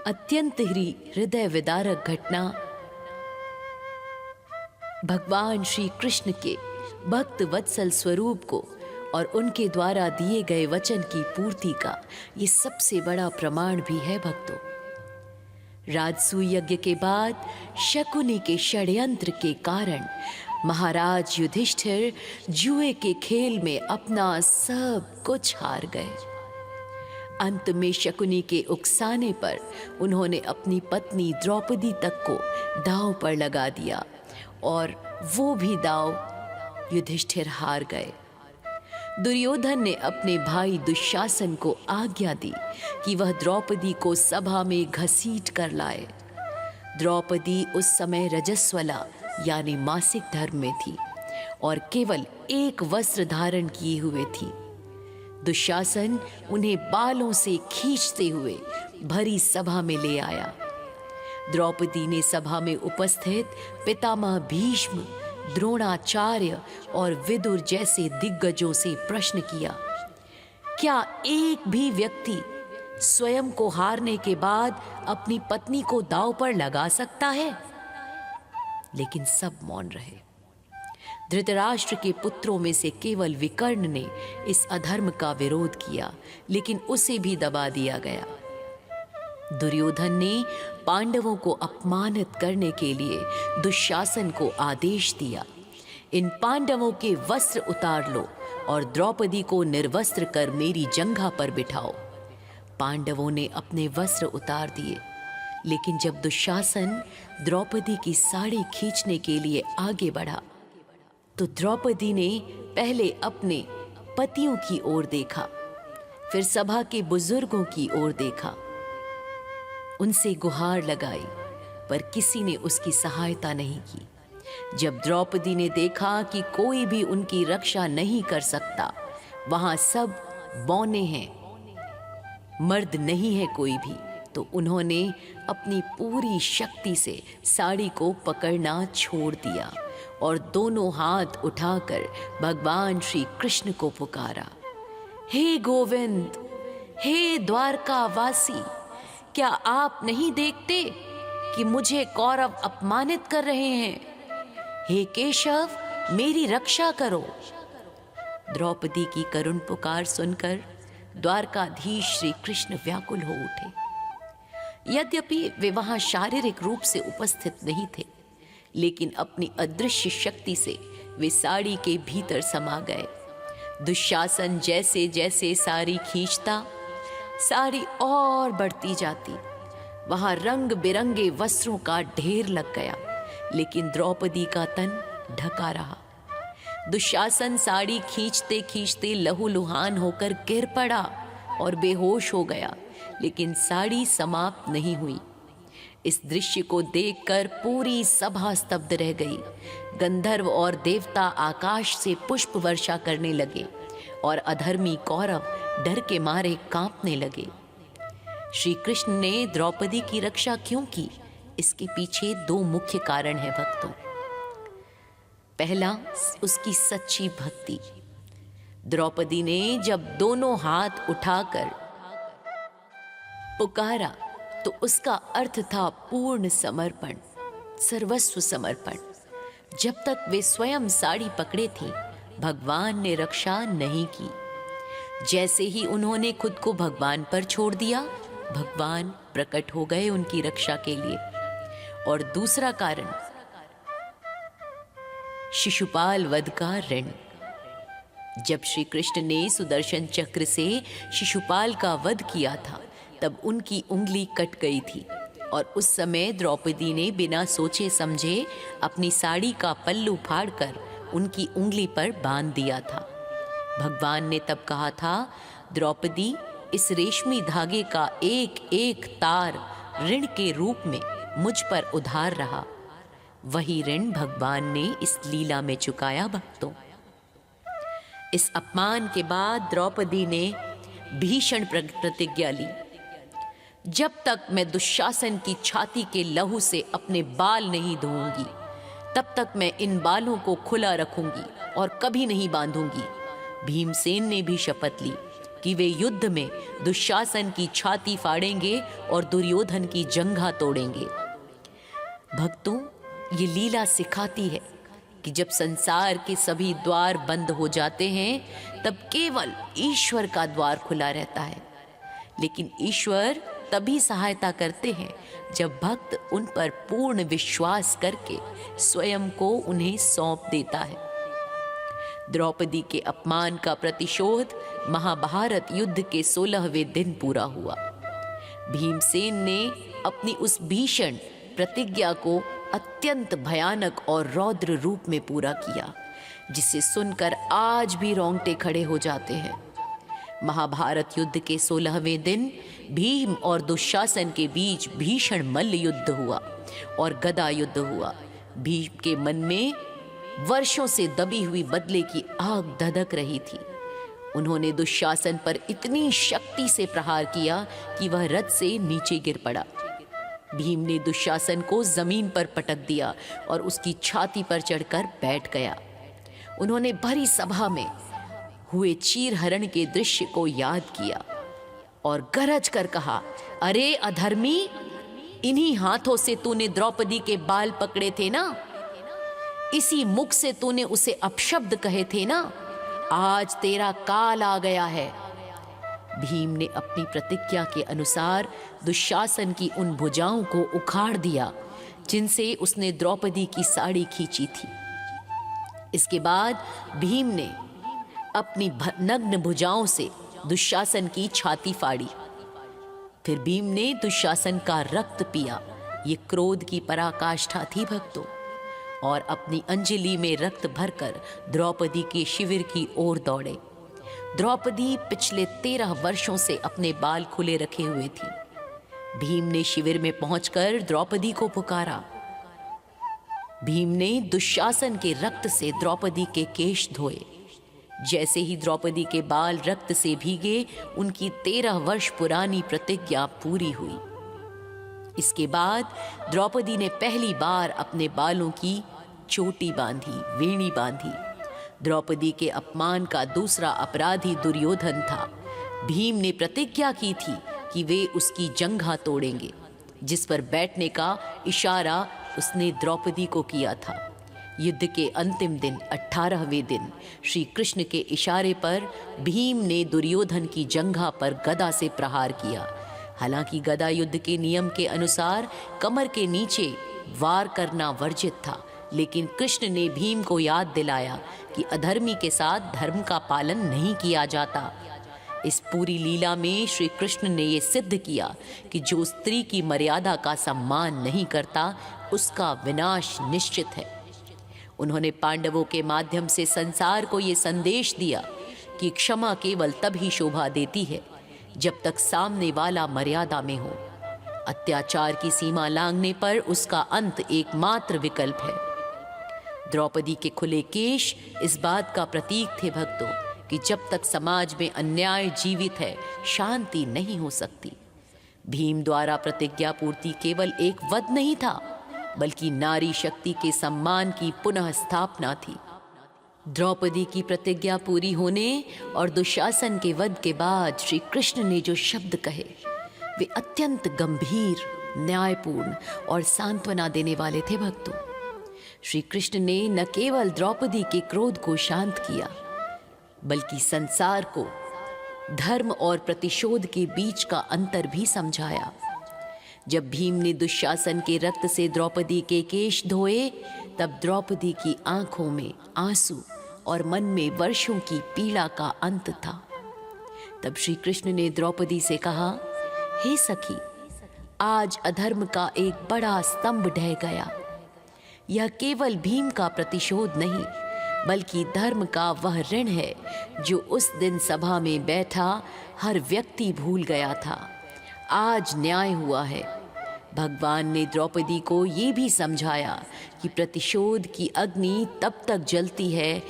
अत्यंत ही हृदय विदारक घटना भगवान श्री कृष्ण के भक्त वत्सल स्वरूप को और उनके द्वारा दिए गए वचन की पूर्ति का ये सबसे बड़ा प्रमाण भी है भक्तों। राजसूय यज्ञ के बाद शकुनी के षड्यंत्र के कारण महाराज युधिष्ठिर जुए के खेल में अपना सब कुछ हार गए। अंत में शकुनी के उकसाने पर उन्होंने अपनी पत्नी द्रौपदी तक को दांव पर लगा दिया और वो भी दांव युधिष्ठिर हार गए। दुर्योधन ने अपने भाई दुशासन को आज्ञा दी कि वह द्रौपदी को सभा में घसीट कर लाए। द्रौपदी उस समय रजस्वला यानी मासिक धर्म में थी और केवल एक वस्त्र धारण किए हुए थी। दुशासन उन्हें बालों से खींचते हुए भरी सभा में ले आया। द्रौपदी ने सभा में उपस्थित पितामह भीष्म, द्रोणाचार्य और विदुर जैसे दिग्गजों से प्रश्न किया, क्या एक भी व्यक्ति स्वयं को हारने के बाद अपनी पत्नी को दांव पर लगा सकता है? लेकिन सब मौन रहे। धृतराष्ट्र के पुत्रों में से केवल विकर्ण ने इस अधर्म का विरोध किया, लेकिन उसे भी दबा दिया गया। दुर्योधन ने पांडवों को अपमानित करने के लिए दुशासन को आदेश दिया, इन पांडवों के वस्त्र उतार लो और द्रौपदी को निर्वस्त्र कर मेरी जंघा पर बिठाओ। पांडवों ने अपने वस्त्र उतार दिए, लेकिन जब दुशासन द्रौपदी की साड़ी खींचने के लिए आगे बढ़ा तो द्रौपदी ने पहले अपने पतियों की ओर देखा, फिर सभा के बुजुर्गों की ओर देखा, उनसे गुहार लगाई, पर किसी ने उसकी सहायता नहीं की। जब द्रौपदी ने देखा कि कोई भी उनकी रक्षा नहीं कर सकता, वहां सब बौने हैं, मर्द नहीं है कोई भी, तो उन्होंने अपनी पूरी शक्ति से साड़ी को पकड़ना छोड़ दिया और दोनों हाथ उठाकर भगवान श्री कृष्ण को पुकारा, हे गोविंद, हे द्वारकावासी, क्या आप नहीं देखते कि मुझे कौरव अपमानित कर रहे हैं? हे केशव, मेरी रक्षा करो। द्रौपदी की करुण पुकार सुनकर द्वारकाधीश श्री कृष्ण व्याकुल हो उठे। यद्यपि वे वहां शारीरिक रूप से उपस्थित नहीं थे, लेकिन अपनी अदृश्य शक्ति से वे साड़ी के भीतर समा गए। दुशासन जैसे जैसे साड़ी खींचता, साड़ी और बढ़ती जाती। वहां रंग बिरंगे वस्त्रों का ढेर लग गया, लेकिन द्रौपदी का तन ढका रहा। दुशासन साड़ी खींचते खींचते लहूलुहान होकर गिर पड़ा और बेहोश हो गया, लेकिन साड़ी समाप्त नहीं हुई। इस दृश्य को देखकर पूरी सभा स्तब्ध रह गई। गंधर्व और देवता आकाश से पुष्प वर्षा करने लगे और अधर्मी कौरव डर के मारे कांपने लगे। श्री कृष्ण ने द्रौपदी की रक्षा क्यों की? इसके पीछे दो मुख्य कारण हैं भक्तों। पहला, उसकी सच्ची भक्ति। द्रौपदी ने जब दोनों हाथ उठाकर पुकारा तो उसका अर्थ था पूर्ण समर्पण, सर्वस्व समर्पण। जब तक वे स्वयं साड़ी पकड़े थे, भगवान ने रक्षा नहीं की। जैसे ही उन्होंने खुद को भगवान पर छोड़ दिया, भगवान प्रकट हो गए उनकी रक्षा के लिए। और दूसरा कारण, शिशुपाल वध का ऋण। जब श्री कृष्ण ने सुदर्शन चक्र से शिशुपाल का वध किया था, तब उनकी उंगली कट गई थी और उस समय द्रौपदी ने बिना सोचे समझे अपनी साड़ी का पल्लू फाड़कर उनकी उंगली पर बांध दिया था। भगवान ने तब कहा था, द्रौपदी, इस रेशमी धागे का एक एक तार ऋण के रूप में मुझ पर उधार रहा। वही ऋण भगवान ने इस लीला में चुकाया भक्तों। इस अपमान के बाद द्रौपदी ने भीषण प्रतिज्ञा ली, जब तक मैं दुशासन की छाती के लहू से अपने बाल नहीं धोऊंगी, तब तक मैं इन बालों को खुला रखूंगी और कभी नहीं बांधूंगी। भीमसेन ने भी शपथ ली कि वे युद्ध में दुशासन की छाती फाड़ेंगे और दुर्योधन की जंघा तोड़ेंगे। भक्तों, ये लीला सिखाती है कि जब संसार के सभी द्वार बंद हो जाते हैं, तब केवल ईश्वर का द्वार खुला रहता है। लेकिन ईश्वर तभी सहायता करते हैं जब भक्त उन पर पूर्ण विश्वास करके स्वयं को उन्हें सौंप देता है। द्रौपदी के अपमान का प्रतिशोध महाभारत युद्ध के 16वें दिन पूरा हुआ। भीमसेन ने अपनी उस भीषण प्रतिज्ञा को अत्यंत भयानक और रौद्र रूप में पूरा किया, जिसे सुनकर आज भी रोंगटे खड़े हो जाते हैं। महाभारत युद्ध के 16वें दिन भीम और दुशासन के बीच भीषण मल्ल युद्ध हुआ और गदा युद्ध हुआ। भीम के मन में वर्षों से दबी हुई बदले की आग धधक रही थी। उन्होंने दुशासन पर इतनी शक्ति से प्रहार किया कि वह रथ से नीचे गिर पड़ा। भीम ने दुशासन को जमीन पर पटक दिया और उसकी छाती पर चढ़कर बैठ गया। उन्होंने भरी सभा में हुए चीरहरण के दृश्य को याद किया और गरज कर कहा, अरे अधर्मी, इन्हीं हाथों से तूने द्रौपदी के बाल पकड़े थे ना, इसी मुख से तूने उसे अपशब्द कहे थे ना, आज तेरा काल आ गया है। भीम ने अपनी प्रतिज्ञा के अनुसार दुशासन की उन भुजाओं को उखाड़ दिया जिनसे उसने द्रौपदी की साड़ी खींची थी। इसके बाद भीम ने अपनी नग्न भुजाओं से दुशासन की छाती फाड़ी। फिर भीम ने दुशासन का रक्त पिया। ये क्रोध की पराकाष्ठा थी भक्तों। और अपनी अंजलि में रक्त भरकर द्रौपदी के शिविर की ओर दौड़े। द्रौपदी पिछले 13 वर्षों से अपने बाल खुले रखे हुए थी। भीम ने शिविर में पहुंचकर द्रौपदी को पुकारा। भीम ने दुशासन के रक्त से द्रौपदी के केश धोए। जैसे ही द्रौपदी के बाल रक्त से भीगे, उनकी 13 वर्ष पुरानी प्रतिज्ञा पूरी हुई। इसके बाद द्रौपदी ने पहली बार अपने बालों की चोटी बांधी, वेणी बांधी। द्रौपदी के अपमान का दूसरा अपराधी दुर्योधन था। भीम ने प्रतिज्ञा की थी कि वे उसकी जंघा तोड़ेंगे, जिस पर बैठने का इशारा उसने द्रौपदी को किया था। युद्ध के अंतिम दिन 18वें दिन श्री कृष्ण के इशारे पर भीम ने दुर्योधन की जंघा पर गदा से प्रहार किया। हालांकि गदा युद्ध के नियम के अनुसार कमर के नीचे वार करना वर्जित था, लेकिन कृष्ण ने भीम को याद दिलाया कि अधर्मी के साथ धर्म का पालन नहीं किया जाता। इस पूरी लीला में श्री कृष्ण ने ये सिद्ध किया कि जो स्त्री की मर्यादा का सम्मान नहीं करता, उसका विनाश निश्चित है। उन्होंने पांडवों के माध्यम से संसार को ये संदेश दिया कि क्षमा केवल तभी शोभा देती है जब तक सामने वाला मर्यादा में हो। अत्याचार की सीमा लांघने पर उसका अंत एकमात्र विकल्प है। द्रौपदी के खुले केश इस बात का प्रतीक थे भक्तों कि जब तक समाज में अन्याय जीवित है, शांति नहीं हो सकती। भीम द्वारा प्रतिज्ञा पूर्ति केवल एक वध नहीं था, बल्कि नारी शक्ति के सम्मान की पुनः स्थापना थी। द्रौपदी की प्रतिज्ञा पूरी होने और दुशासन के वध के बाद श्री कृष्ण ने जो शब्द कहे, वे अत्यंत गंभीर, न्यायपूर्ण और सांत्वना देने वाले थे भक्तों। श्री कृष्ण ने न केवल द्रौपदी के क्रोध को शांत किया, बल्कि संसार को धर्म और प्रतिशोध के बीच का अंतर भी समझाया। जब भीम ने दुशासन के रक्त से द्रौपदी के केश धोए, तब द्रौपदी की आंखों में आंसू और मन में वर्षों की पीड़ा का अंत था। तब श्री कृष्ण ने द्रौपदी से कहा, हे सखी, आज अधर्म का एक बड़ा स्तंभ ढह गया। यह केवल भीम का प्रतिशोध नहीं, बल्कि धर्म का वह ऋण है जो उस दिन सभा में बैठा हर व्यक्ति भूल गया था। आज न्याय हुआ है। भगवान ने द्रौपदी को ये भी समझाया कि प्रतिशोध की अग्नि तब तक जलती है,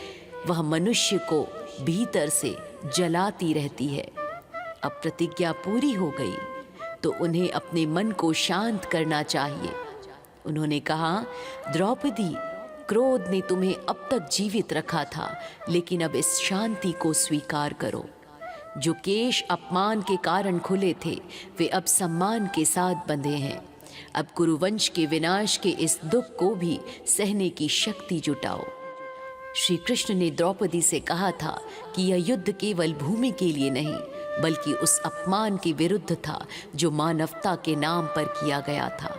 वह मनुष्य को भीतर से जलाती रहती है। अब प्रतिज्ञा पूरी हो गई तो उन्हें अपने मन को शांत करना चाहिए। उन्होंने कहा, द्रौपदी, क्रोध ने तुम्हें अब तक जीवित रखा था, लेकिन अब इस शांति को स्वीकार करो। जो केश अपमान के कारण खुले थे, वे अब सम्मान के साथ बंधे हैं। अब कुरुवंश के विनाश के इस दुख को भी सहने की शक्ति जुटाओ। श्री कृष्ण ने द्रौपदी से कहा था कि यह युद्ध केवल भूमि के लिए नहीं, बल्कि उस अपमान के विरुद्ध था जो मानवता के नाम पर किया गया था।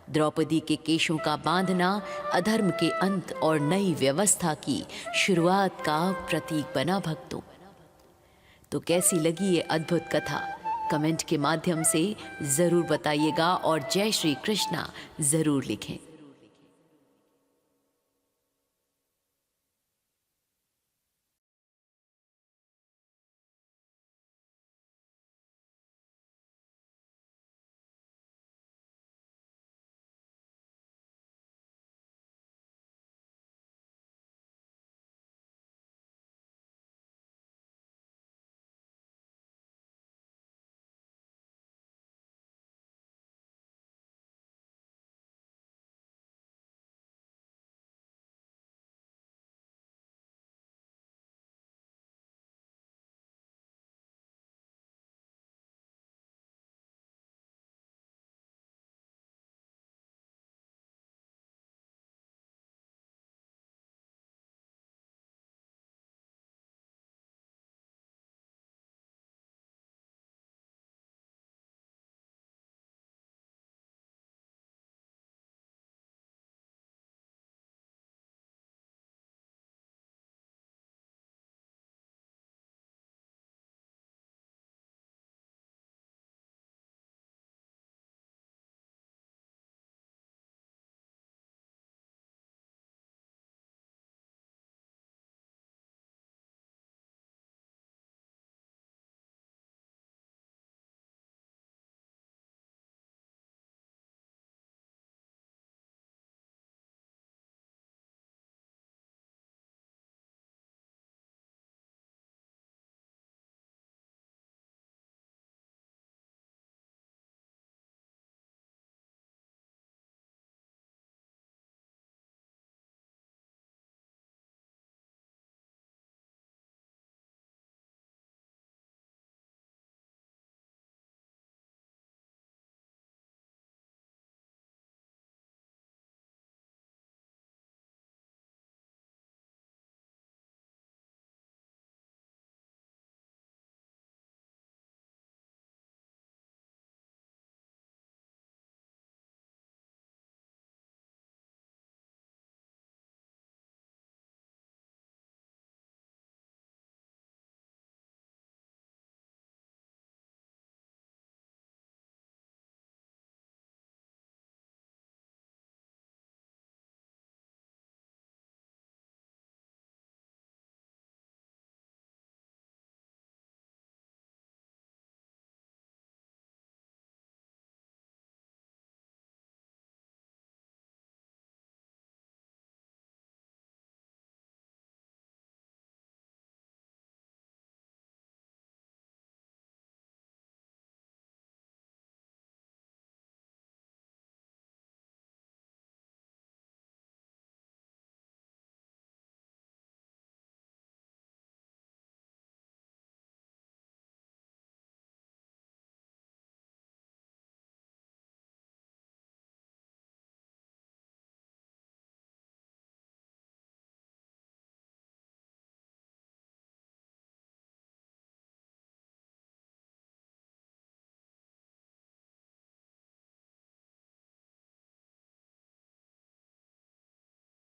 द्रौपदी के केशों का बांधना अधर्म के अंत और नई व्यवस्था की शुरुआत का प्रतीक बना भक्तों। तो कैसी लगी ये अद्भुत कथा? कमेंट के माध्यम से ज़रूर बताइएगा और जय श्री कृष्णा ज़रूर लिखें।